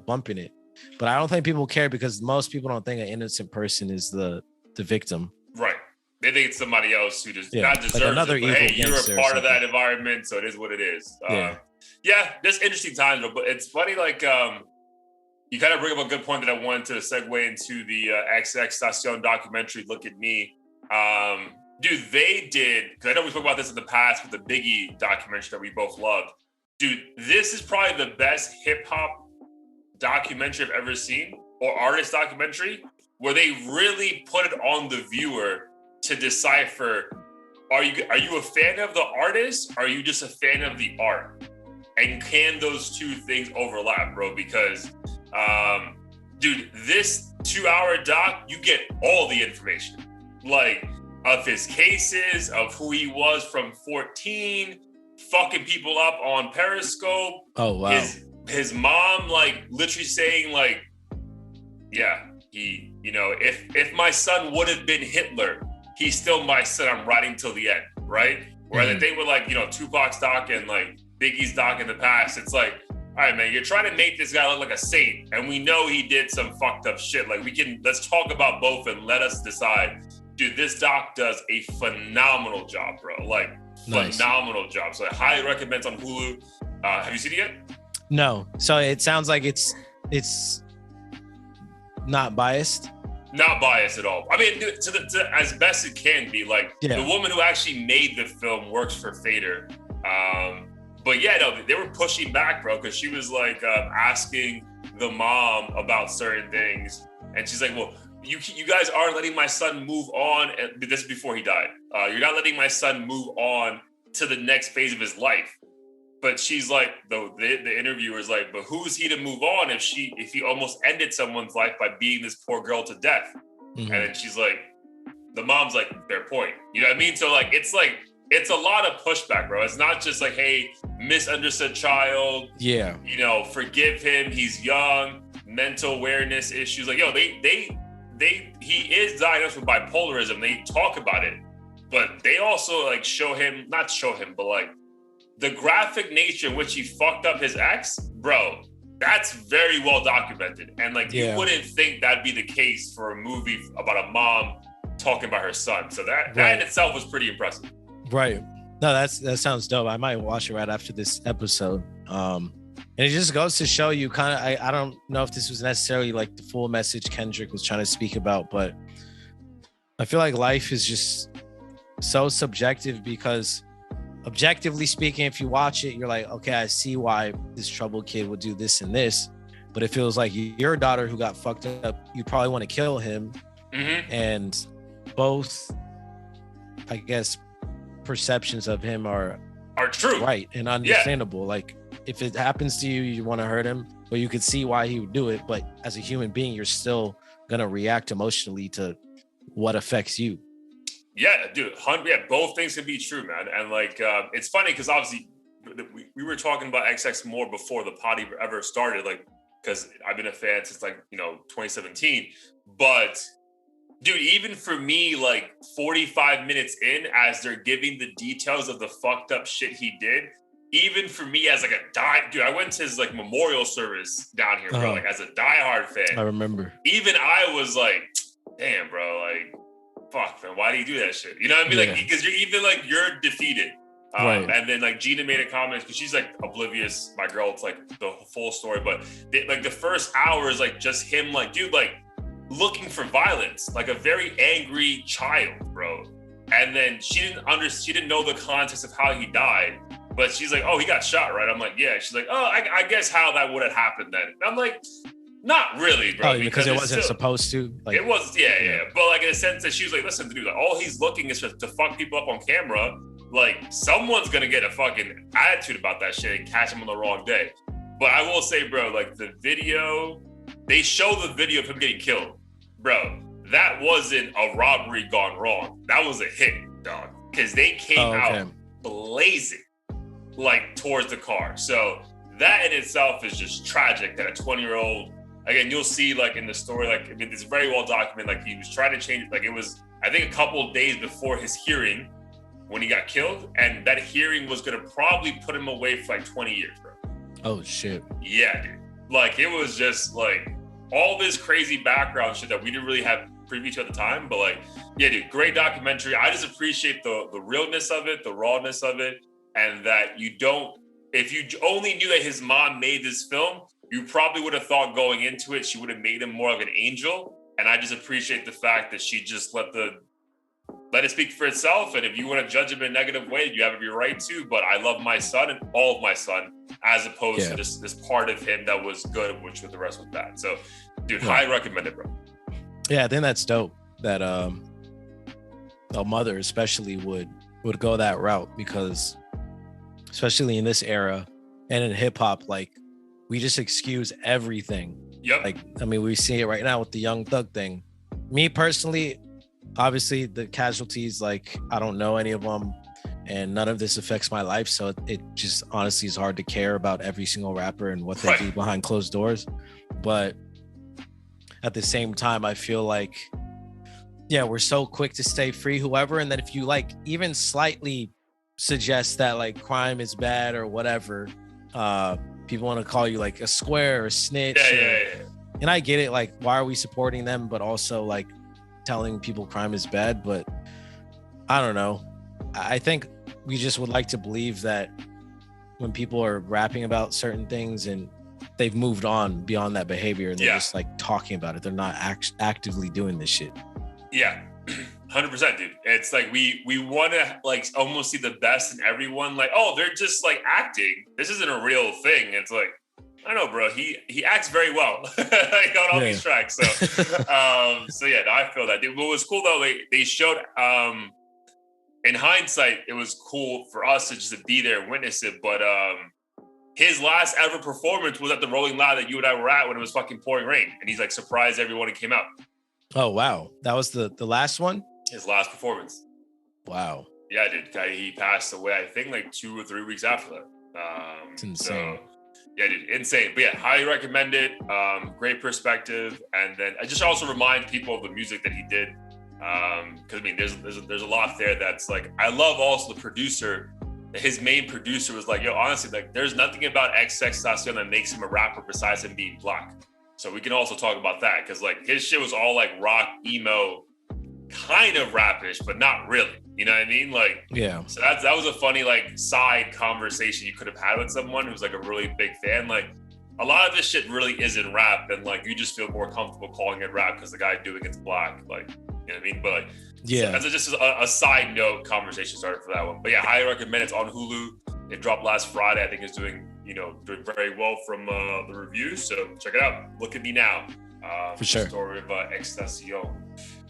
bumping it? But I don't think people care because most people don't think an innocent person is the victim. Right. They think it's somebody else who just not deserves like another it. But hey, you're a part of that environment, so it is what it is. Just interesting times. But it's funny, like you kind of bring up a good point that I wanted to segue into the XXX documentary. Look at Me, dude. They did, because I know we spoke about this in the past with the Biggie documentary that we both loved. Dude, this is probably the best hip hop documentary I've ever seen, or artist documentary, where they really put it on the viewer to decipher, are you a fan of the artist? Or are you just a fan of the art? And can those two things overlap, bro? Because, dude, this 2-hour doc, you get all the information, like of his cases, of who he was from 14, fucking people up on Periscope. Oh, wow. His mom, like, literally saying, like, yeah, he, you know, if my son would have been Hitler, he's still my son. I'm riding till the end, right? Where the thing with, like, you know, Tupac's doc and like Biggie's doc in the past, it's like, all right, man, you're trying to make this guy look like a saint, and we know he did some fucked up shit. Like, let's talk about both and let us decide. Dude, this doc does a phenomenal job, bro. Like, phenomenal job. So I highly recommend it on Hulu. Have you seen it yet? No. So it sounds like it's not biased. Not biased at all. I mean, to as best it can be. Like, the woman who actually made the film works for Fader. But yeah, no, they were pushing back, bro, because she was like asking the mom about certain things, and she's like, "Well, you guys aren't letting my son move on." And this is before he died. You're not letting my son move on to the next phase of his life. But she's like, the interviewer's like, but who's he to move on if he almost ended someone's life by beating this poor girl to death? Mm-hmm. And then she's like, the mom's like, fair point. You know what I mean? So like, it's a lot of pushback, bro. It's not just like, hey, misunderstood child. Yeah. You know, forgive him. He's young. Mental awareness issues. Like, yo, he is diagnosed with bipolarism. They talk about it, but they also like not show him, but like, the graphic nature in which he fucked up his ex, bro, that's very well documented. And like, you wouldn't think that'd be the case for a movie about a mom talking about her son. So that in itself was pretty impressive. Right. No, that sounds dope. I might watch it right after this episode. And it just goes to show you kind of, I don't know if this was necessarily like the full message Kendrick was trying to speak about, but I feel like life is just so subjective because objectively speaking, if you watch it, you're like, okay, I see why this troubled kid would do this and this. But it feels like your daughter who got fucked up, you probably want to kill him. Mm-hmm. And both, I guess, perceptions of him are true, right, and understandable. Like, if it happens to you, you want to hurt him, but you could see why he would do it. But as a human being, you're still gonna react emotionally to what affects you. Yeah, dude. Both things can be true, man. And like, it's funny because obviously we were talking about XX more before the pod ever started, like, because I've been a fan since like, 2017. But dude, even for me, like 45 minutes in, as they're giving the details of the fucked up shit he did, even for me as like dude, I went to his like memorial service down here, bro, like as a diehard fan. I remember. Even I was like, damn, bro, like, fuck, man, why do you do that shit? You know what I mean? Like, because you're defeated. Right. And then like Gina made a comment because she's like oblivious, my girl, it's like the full story. But like the first hour is like just him, like, dude, like looking for violence, like a very angry child, bro. And then she didn't know the context of how he died, But she's like, oh, he got shot, right? I'm like, yeah. She's like, oh, I guess how that would have happened then. And I'm like, not really, bro. Oh, because it wasn't supposed to. Like, it was, yeah. But like in a sense that she was like, listen, dude, like, all he's looking is to fuck people up on camera. Like, someone's gonna get a fucking attitude about that shit and catch him on the wrong day. But I will say, bro, like the video, they show the video of him getting killed, bro. That wasn't a robbery gone wrong. That was a hit, dog. Because they came out blazing, like towards the car. So that in itself is just tragic that a 20-year-old. Again, you'll see like in the story, like, I mean, it's very well documented. Like he was trying to change, like it was, I think a couple of days before his hearing when he got killed. And that hearing was going to probably put him away for like 20 years, bro. Oh, shit. Yeah, dude. Like it was just like all this crazy background shit that we didn't really have preview to at the time. But like, yeah, dude, great documentary. I just appreciate the realness of it, the rawness of it. And that you don't, if you only knew that his mom made this film, you probably would have thought going into it, she would have made him more of an angel. And I just appreciate the fact that she just let it speak for itself. And if you want to judge him in a negative way, you have every right to. But I love my son and all of my son, as opposed to this part of him that was good, which with the rest was bad. So, dude, highly recommend it, bro. Yeah, I think that's dope that a mother especially would go that route, because especially in this era and in hip hop, like we just excuse everything. Yep. Like, I mean, we see it right now with the Young Thug thing. Me personally, obviously the casualties, like I don't know any of them and none of this affects my life. So it just honestly is hard to care about every single rapper and what they do behind closed doors. But at the same time, I feel like, yeah, we're so quick to stay free, whoever. And then if you like even slightly suggest that like crime is bad or whatever, people want to call you like a square or a snitch. Yeah. And I get it. Like, why are we supporting them? But also like telling people crime is bad. But I don't know. I think we just would like to believe that when people are rapping about certain things and they've moved on beyond that behavior and they're just like talking about it, they're not actively doing this shit. Yeah. 100%, dude. It's like we want to like almost see the best in everyone. Like, oh, they're just like acting. This isn't a real thing. It's like, I don't know, bro. He acts very well like on all these tracks. So, so yeah, no, I feel that, dude. What was cool though, they showed in hindsight, it was cool for us to just be there and witness it. But his last ever performance was at the Rolling Loud that you and I were at when it was fucking pouring rain, and he's like surprised everyone and came out. Oh wow, that was the last one. His last performance. Wow. Yeah, dude. He passed away, I think, like 2 or 3 weeks after that. It's insane. So, yeah, dude, insane. But yeah, highly recommend it. Great perspective. And then I just also remind people of the music that he did. Because I mean, there's a lot there that's like, I love also the producer. His main producer was like, yo, honestly, like there's nothing about XXX Doc that makes him a rapper besides him being black. So we can also talk about that, because like his shit was all like rock, emo, kind of rapish, but not really. You know what I mean? Like, yeah. So that was a funny like side conversation you could have had with someone who's like a really big fan. Like a lot of this shit really isn't rap, and like you just feel more comfortable calling it rap because the guy doing it's black. Like, you know what I mean? But like, yeah, so that's just a side note conversation started for that one. But yeah, highly recommend. It's on Hulu. It dropped last Friday. I think it's doing doing very well from the reviews. So check it out. Look at me now. For sure. The story of Extacion.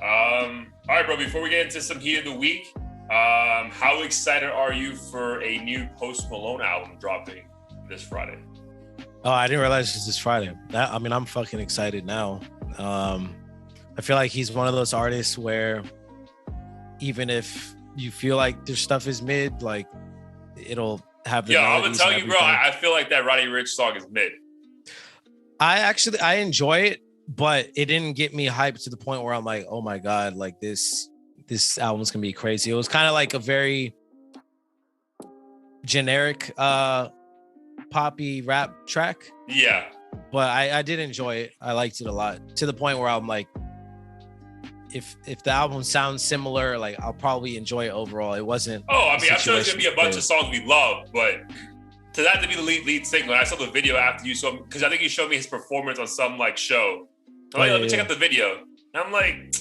All right, bro. Before we get into some heat of the week, how excited are you for a new Post Malone album dropping this Friday? Oh, I didn't realize it's this Friday. I'm fucking excited now. I feel like he's one of those artists where even if you feel like their stuff is mid, like it'll have the I'm gonna tell you, bro, I feel like that Roddy Ricch song is mid. I enjoy it, but it didn't get me hyped to the point where I'm like, oh my God, like this album's gonna be crazy. It was kind of like a very generic poppy rap track. Yeah. But I did enjoy it. I liked it a lot, to the point where I'm like, if the album sounds similar, like I'll probably enjoy it overall. It wasn't. Oh, I mean, I'm sure there's gonna be a bunch of songs we love, but to that to be the lead single, I saw the video after you saw, because I think you showed me his performance on some like show. I'm like, let me check out the video. And I'm like,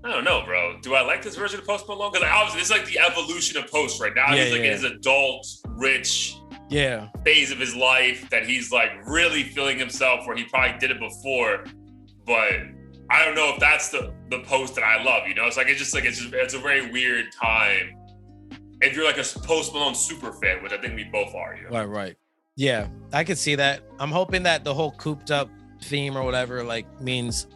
I don't know, bro. Do I like this version of Post Malone? Because obviously, this is like the evolution of Post right now. He's like in his adult, rich phase of his life that he's like really feeling himself, where he probably did it before. But I don't know if that's the Post that I love. You know, it's like it's a very weird time. If you're like a Post Malone super fan, which I think we both are, you know? Right. Yeah, I could see that. I'm hoping that the whole cooped up theme or whatever like means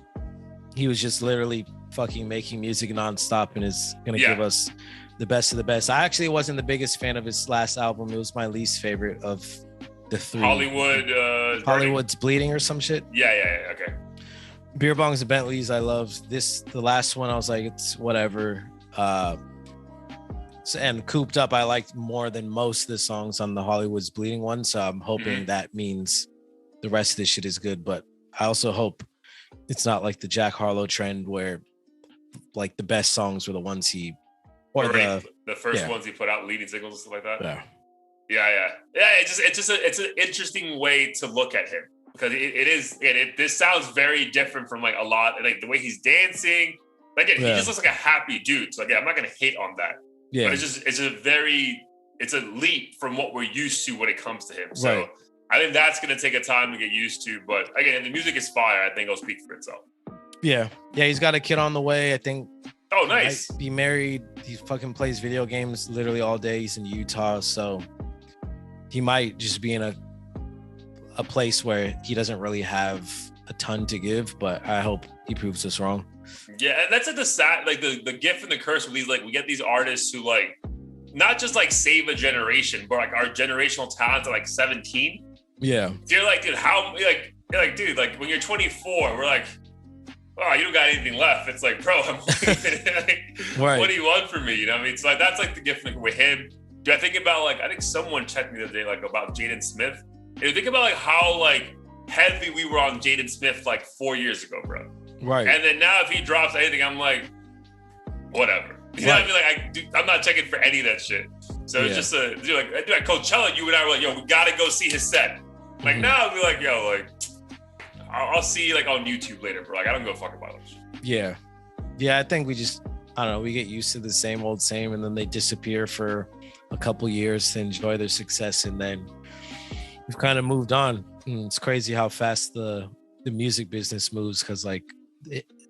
he was just literally fucking making music nonstop and is gonna give us the best of the best. I actually wasn't the biggest fan of his last album. It was my least favorite of the three. Hollywood's Bleeding or some shit. Yeah. Okay. Beer Bongs and Bentleys, I love this. The last one, I was like, it's whatever. And Cooped Up, I liked more than most of the songs on the Hollywood's Bleeding one. So I'm hoping that means the rest of this shit is good. But I also hope it's not like the Jack Harlow trend where like the best songs were the ones the first ones he put out, leading singles and stuff like that. Yeah. It's an interesting way to look at him, because this sounds very different from like a lot, like the way he's dancing. Like he just looks like a happy dude. So again, I'm not gonna hate on that. Yeah. But it's a leap from what we're used to when it comes to him. So I think that's gonna take a time to get used to. But again, the music is fire. I think it'll speak for itself. Yeah, he's got a kid on the way, I think. Oh, nice. He might be married. He fucking plays video games literally all day. He's in Utah, so he might just be in a place where he doesn't really have a ton to give, but I hope he proves us wrong. Yeah, and that's like the sad, like the gift and the curse with these, like we get these artists who like not just like save a generation, but like our generational talents at like 17. Yeah. So you're like, dude, how like dude, like when you're 24, we're like, oh, you don't got anything left. It's like, bro, I'm like, what do you want from me? You know what I mean? So like, that's like the gift with him. Do I think about like, I think someone checked me the other day, like about Jaden Smith. And you think about like how like heavy we were on Jaden Smith like 4 years ago, bro. Right. And then now if he drops anything, I'm like, whatever. You know what I mean? Like I'm not checking for any of that shit. So it's just at Coachella, you and I were like, yo, we gotta go see his set. Like now I'll be like, yo, like I'll see you like on YouTube later, bro. Like I don't go fuck about it. Yeah. I think we just, I don't know, we get used to the same old same, and then they disappear for a couple years to enjoy their success, and then we've kind of moved on. It's crazy how fast the music business moves, because like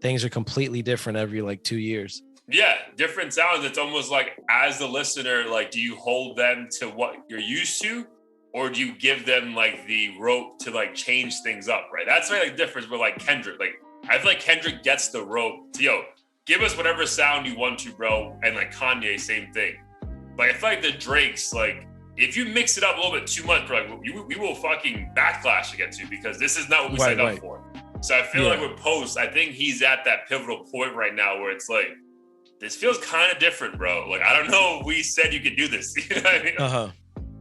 things are completely different every like 2 years. Yeah, different sounds. It's almost like as the listener, like do you hold them to what you're used to, or do you give them like the rope to like change things up, right? That's like the difference with like Kendrick. Like I feel like Kendrick gets the rope to, yo, give us whatever sound you want to, bro. And like Kanye, same thing. Like I feel like the Drakes, like if you mix it up a little bit too much, bro, like, we will fucking backlash against you, because this is not what we signed up for. So I feel like with Post, I think he's at that pivotal point right now where it's like, this feels kind of different, bro. Like I don't know if we said you could do this. You know what I mean?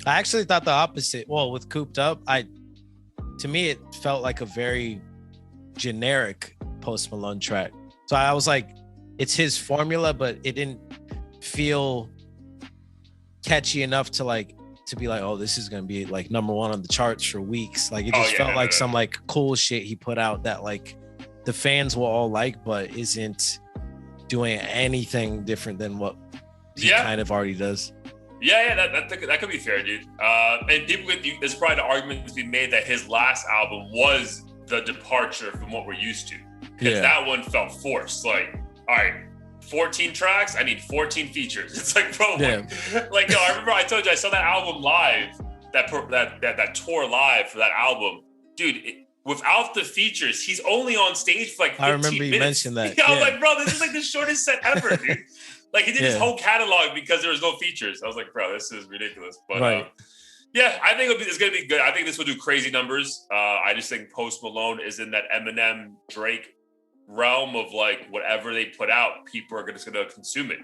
I actually thought the opposite. Well, with Cooped Up, to me it felt like a very generic Post Malone track. So I was like, it's his formula, but it didn't feel catchy enough to be like, oh, this is gonna be like #1 on the charts for weeks. Like it just felt like some like cool shit he put out that like the fans will all like, but isn't doing anything different than what he kind of already does. Yeah, that could be fair, dude. And there's probably the argument to be made that his last album was the departure from what we're used to, because that one felt forced. Like, all right, 14 tracks, I need 14 features. It's like, bro, like yo, I remember I told you I saw that album live, that tour live for that album, dude. Without the features, he's only on stage for like 15 minutes. I remember you mentioned that. I was like, bro, this is like the shortest set ever, dude. Like he did his whole catalog because there was no features. I was like, bro, this is ridiculous. But I think it's gonna be good. I think this will do crazy numbers. I just think Post Malone is in that Eminem Drake realm of like whatever they put out, people are just gonna consume it,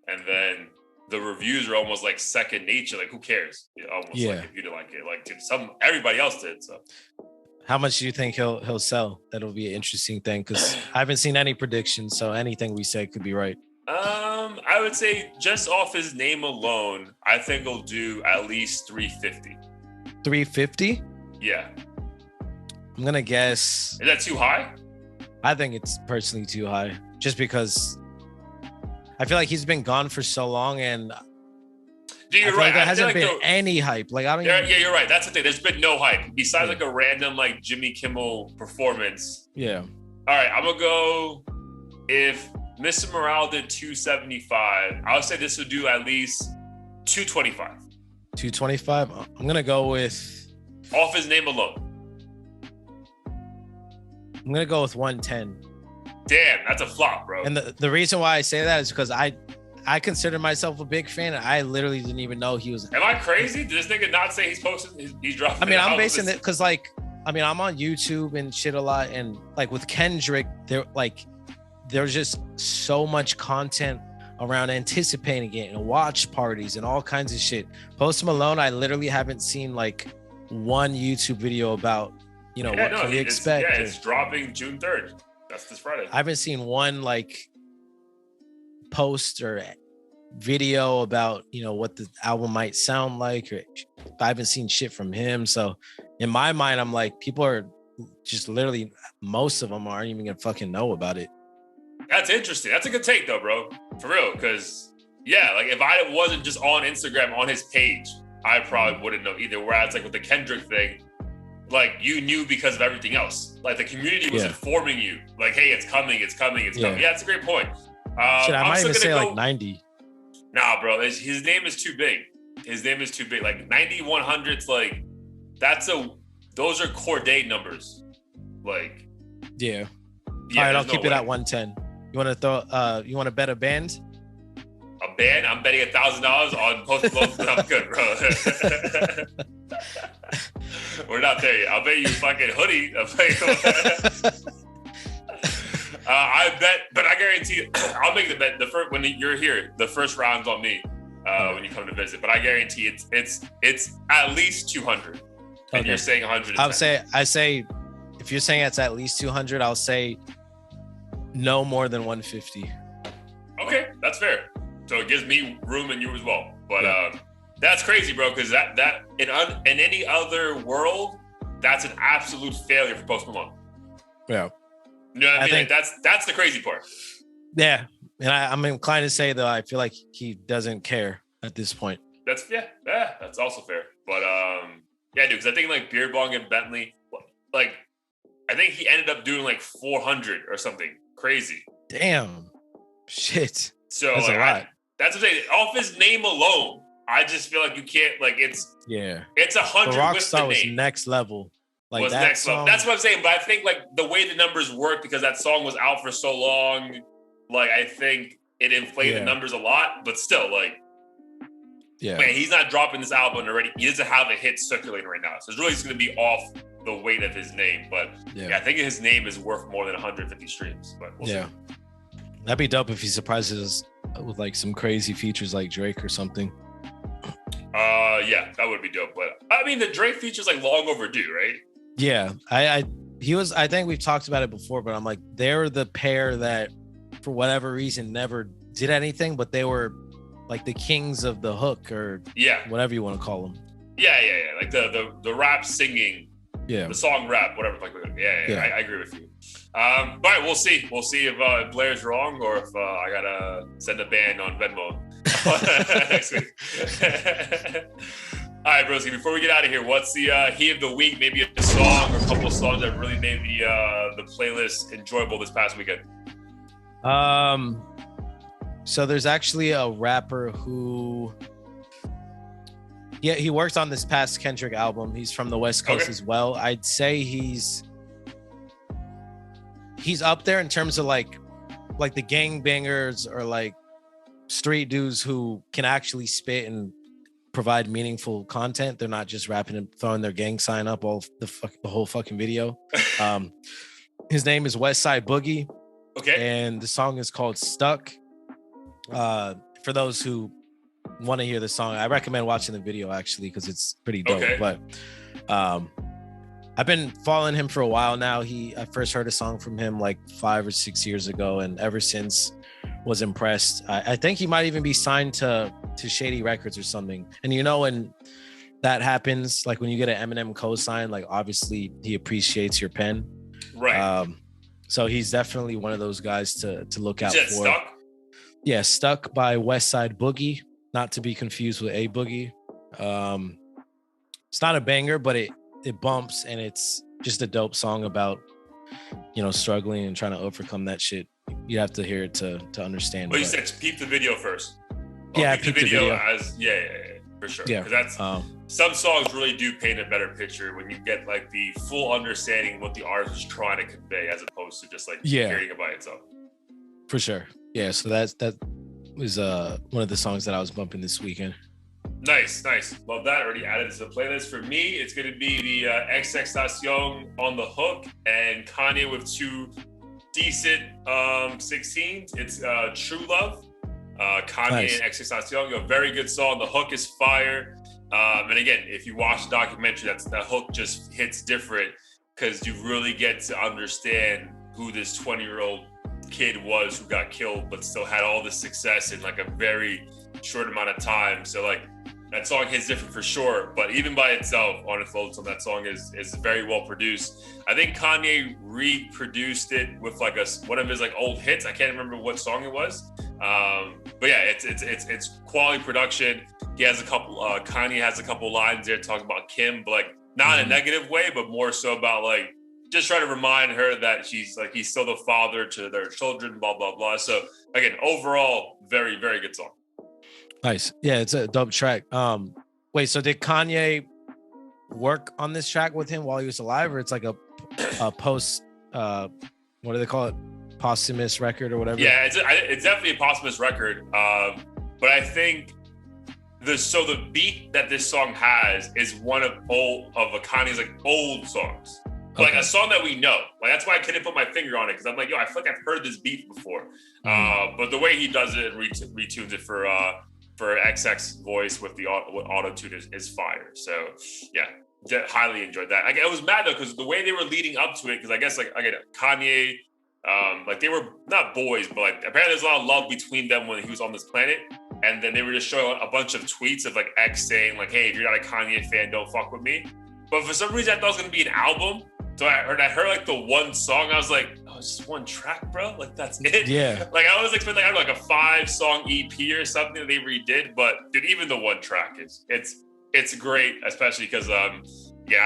and then the reviews are almost like second nature. Like who cares? Almost like if you didn't like it, like everybody else did. So. How much do you think he'll sell? That'll be an interesting thing, because I haven't seen any predictions, so anything we say could be right. I would say just off his name alone, I think he'll do at least 350. 350? Yeah. I'm gonna guess. Is that too high? I think it's personally too high, just because I feel like he's been gone for so long, and Dude, you're right. Like there hasn't been any hype. Like I don't. Yeah, you're right. That's the thing. There's been no hype besides like a random like Jimmy Kimmel performance. Yeah. All right, I'm gonna go. If Mr. Morale did 275, I would say this would do at least 225. 225. I'm gonna go with off his name alone. I'm gonna go with 110. Damn, that's a flop, bro. And the reason why I say that is because I consider myself a big fan. I literally didn't even know he was. Am I crazy? Did this nigga not say he's posting? He's dropping. I mean, I'm basing it because, like, I mean, I'm on YouTube and shit a lot, and like with Kendrick, there's just so much content around anticipating it and watch parties and all kinds of shit. Post Malone, I literally haven't seen like one YouTube video about, you know, what can we expect. Yeah, it's dropping June 3rd. That's this Friday. I haven't seen one like post or video about, you know, what the album might sound like, or I haven't seen shit from him. So in my mind, I'm like, people are just literally, most of them aren't even gonna fucking know about it. That's interesting. That's a good take though, bro. For real. Cause yeah, like if I wasn't just on Instagram on his page, I probably wouldn't know either. Whereas like with the Kendrick thing, like you knew because of everything else. Like the community was informing you, like, hey, it's coming. Yeah, that's a great point. Shit, I might even say like 90. Nah, bro, his name is too big. His name is too big. Like 9100's like, those are Corday numbers. Like, yeah. All right, I'll keep it at 110. You want to you want to bet a band? A band? I'm betting $1,000 on Post Malone. I'm good, bro. We're not there yet. I'll bet you fucking hoodie. I bet, but I guarantee I'll make the bet. When you're here, the first round's on me when you come to visit. But I guarantee it's at least 200. And you're saying 100. I say if you're saying it's at least 200, I'll say no more than 150. Okay, that's fair. So it gives me room and you as well. But that's crazy, bro. Because that in any other world, that's an absolute failure for Post Malone. Yeah. You know what I mean? Think, like that's the crazy part. Yeah. And I'm inclined to say, though, I feel like he doesn't care at this point. That's also fair. But yeah, dude, because I think like Beard Bong and Bentley, like I think he ended up doing like 400 or something crazy. Damn. Shit. So that's like, a lot. That's what I'm saying. Off his name alone, I just feel like you can't, like, it's 100 the Rockstar with the name. Was next level. Like was that next song, level. That's what I'm saying. But I think like the way the numbers work, because that song was out for so long, like I think it inflated the numbers a lot. But still, like, man, he's not dropping this album already. He doesn't have a hit circulating right now, so it's really just going to be off the weight of his name. But I think his name is worth more than 150 streams. But we'll see. That'd be dope if he surprises us with like some crazy features like Drake or something. Yeah, that would be dope. But I mean, the Drake feature's like long overdue, right? Yeah, I think we've talked about it before, but I'm like, they're the pair that for whatever reason never did anything, but they were like the kings of the hook or whatever you want to call them. Yeah. Like the rap singing, the song rap, whatever. Like, I agree with you. But we'll see. We'll see if Blair's wrong or if I gotta send a band on Venmo next week. All right, broski, before we get out of here, what's the heat of the week? Maybe a song or a couple of songs that really made the playlist enjoyable this past weekend. So there's actually a rapper who he worked on this past Kendrick album. He's from the West Coast as well. I'd say he's up there in terms of like the gangbangers or like street dudes who can actually spit and provide meaningful content. They're not just rapping and throwing their gang sign up all the whole fucking video. His name is West Side Boogie. Okay. And the song is called Stuck. For those who want to hear the song, I recommend watching the video actually because it's pretty dope. Okay. But I've been following him for a while now. I first heard a song from him like 5 or 6 years ago, and ever since was impressed. I think he might even be signed to Shady Records or something. And you know, when that happens, like when you get an Eminem co-sign, like obviously he appreciates your pen. Right. So he's definitely one of those guys to look out for. Stuck? Yeah, Stuck by West Side Boogie, not to be confused with A Boogie. It's not a banger, but it bumps, and it's just a dope song about, struggling and trying to overcome that shit. You have to hear it to understand. Well, you said peep the video first. Yeah, peep the video. Yeah, for sure. Yeah, because that's some songs really do paint a better picture when you get like the full understanding of what the artist is trying to convey, as opposed to just like hearing it by itself. For sure. Yeah, so that was one of the songs that I was bumping this weekend. Nice. Love that. Already added to the playlist. For me, it's going to be the XXX on the hook and Kanye with two decent 16s. It's True Love. Kanye and XXX, very good song. The hook is fire. And again, if you watch the documentary, that hook just hits different because you really get to understand who this 20-year-old kid was who got killed, but still had all this success in like a very short amount of time. So like that song hits different for sure, but even by itself, Honest Lonesome, that song is very well produced. I think Kanye reproduced it with like one of his like old hits. I can't remember what song it was. But yeah, it's quality production. He has Kanye has a couple lines there talking about Kim, but like not in a negative way, but more so about like just trying to remind her that he's still the father to their children, blah, blah, blah. So again, overall, very, very good song. Nice. Yeah, it's a dope track. Wait, so did Kanye work on this track with him while he was alive, or it's like a post, what do they call it? Posthumous record or whatever? Yeah, it's definitely a posthumous record. But I think the beat that this song has is one of Kanye's like old songs. Okay. Like a song that we know. Like that's why I couldn't put my finger on it, because I'm like, I feel like I've heard this beat before. But the way he does it and retunes it for XX voice with auto-tune is fire. So yeah, highly enjoyed that. I was mad though, because the way they were leading up to it, because I guess like again, Kanye, like they were not boys, but like apparently there's a lot of love between them when he was on this planet. And then they were just showing a bunch of tweets of like X saying like, hey, if you're not a Kanye fan, don't fuck with me. But for some reason I thought it was gonna be an album. So I heard like the one song. I was like, oh, it's just one track, bro. Like that's it. Yeah. Like I was expecting like a 5-song EP or something that they redid, but dude, even the one track it's great, especially because I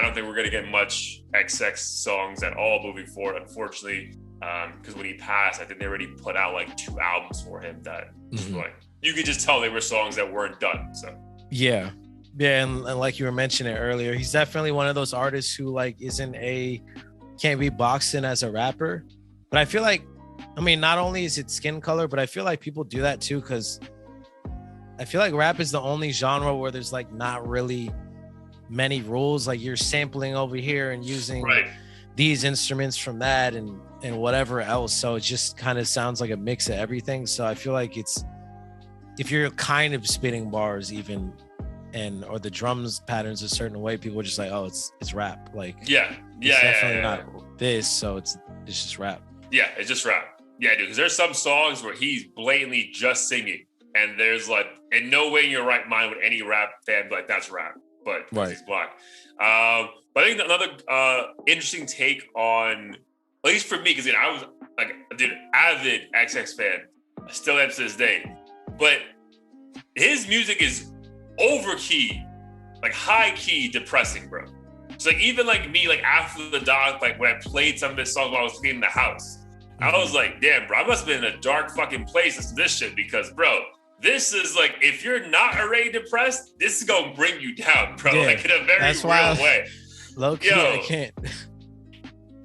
don't think we're gonna get much XX songs at all moving forward, unfortunately. Because when he passed, I think they already put out like 2 albums for him that like you could just tell they were songs that weren't done. So yeah, and like you were mentioning earlier, he's definitely one of those artists who like can't be boxed in as a rapper. But I feel like, I mean, not only is it skin color, but I feel like people do that too, because I feel like rap is the only genre where there's like not really many rules. Like you're sampling over here and using these instruments from that and whatever else. So it just kind of sounds like a mix of everything. So I feel like if you're kind of spitting bars even or the drums patterns a certain way, people are just like, oh, it's rap. Like it's definitely not this, so it's just rap. Yeah, it's just rap. Yeah, dude, because there's some songs where he's blatantly just singing, and there's like in no way in your right mind would any rap fan be like, that's rap, but he's black. But I think another interesting take on, at least for me, because I was like, dude, avid XX fan, I still am to this day, but his music is over-key, like high-key depressing, bro. So like even like me, like after the doc, like when I played some of his songs while I was cleaning the house, I was like, damn, bro, I must have been in a dark fucking place listening to this shit, because, bro, this is like, if you're not already depressed, this is gonna bring you down, bro. Yeah, like in a very real way. Low-key, I can't.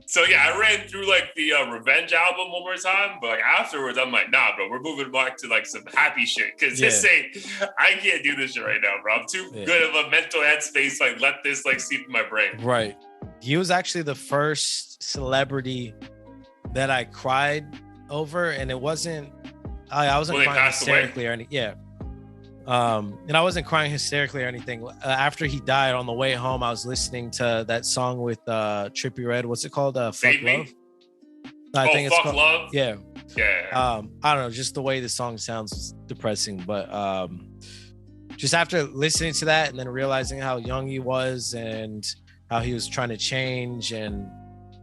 So yeah, I ran through like the Revenge album one more time, but like afterwards, I'm like, nah, bro, we're moving back to like some happy shit, because I can't do this shit right now, bro. I'm too good of a mental headspace. Like let this like seep in my brain. Right. He was actually the first celebrity that I cried over, and it wasn't. I wasn't crying hysterically or anything. Yeah. And I wasn't crying hysterically or anything. After he died, on the way home, I was listening to that song with Trippie Redd. What's it called? Fuck Love? I think it's called Love? Yeah. Yeah. I don't know. Just the way the song sounds is depressing. But just after listening to that and then realizing how young he was and how he was trying to change, and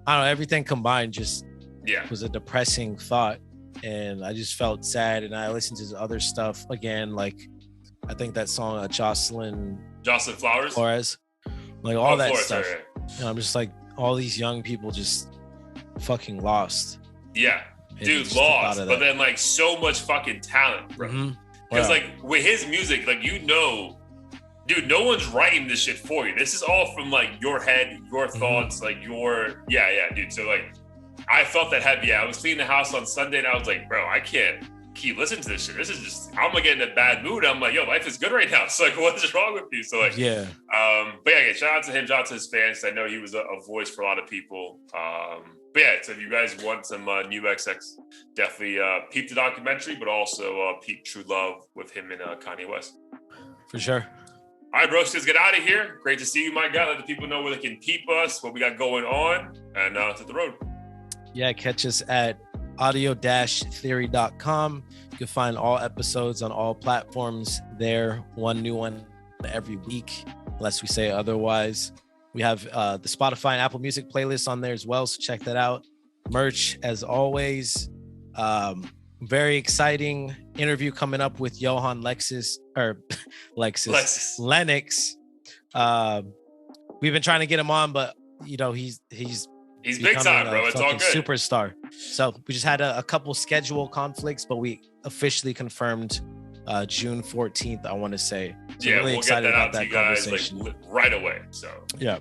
I don't know, everything combined just was a depressing thought. and I just felt sad. And I listened to his other stuff again, like I think that song Jocelyn Flores, like all that stuff. And I'm just like, all these young people just fucking lost. Yeah, dude, lost. But then like so much fucking talent, bro. Because like with his music, like dude, no one's writing this shit for you. This is all from like your head, your thoughts, like your dude. So like I felt that heavy. I was cleaning the house on Sunday and I was like, bro, I can't keep listening to this shit. This is just, I'm gonna get in a bad mood. I'm like, yo, life is good right now. So like, what's wrong with you? So like, but yeah, shout out to him, shout out to his fans. I know he was a voice for a lot of people. But yeah, so if you guys want some new XX, definitely peep the documentary, but also peep True Love with him and Kanye West. For sure. All right, bro, let's get out of here. Great to see you, my guy. Let the people know where they can peep us, what we got going on, and let's hit the road. Yeah, catch us at audio-theory.com. You can find all episodes on all platforms there. One new one every week, unless we say otherwise. We have the Spotify and Apple Music playlist on there as well, so check that out. Merch, as always. Very exciting interview coming up with Johan Lennox. We've been trying to get him on, but you know he's big time, bro. It's all good. Superstar. So we just had a couple schedule conflicts, but we officially confirmed June 14th, I want to say. So yeah, really we'll excited get that out to you guys like right away. So yeah.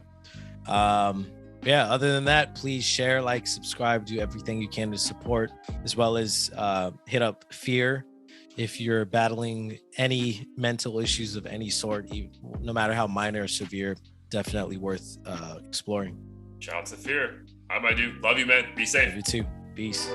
Other than that, please share, like, subscribe, do everything you can to support, as well as hit up Fear if you're battling any mental issues of any sort, no matter how minor or severe. Definitely worth exploring. Shout out to Fear. All right, my dude. Love you, man. Be safe. Love you too. Peace.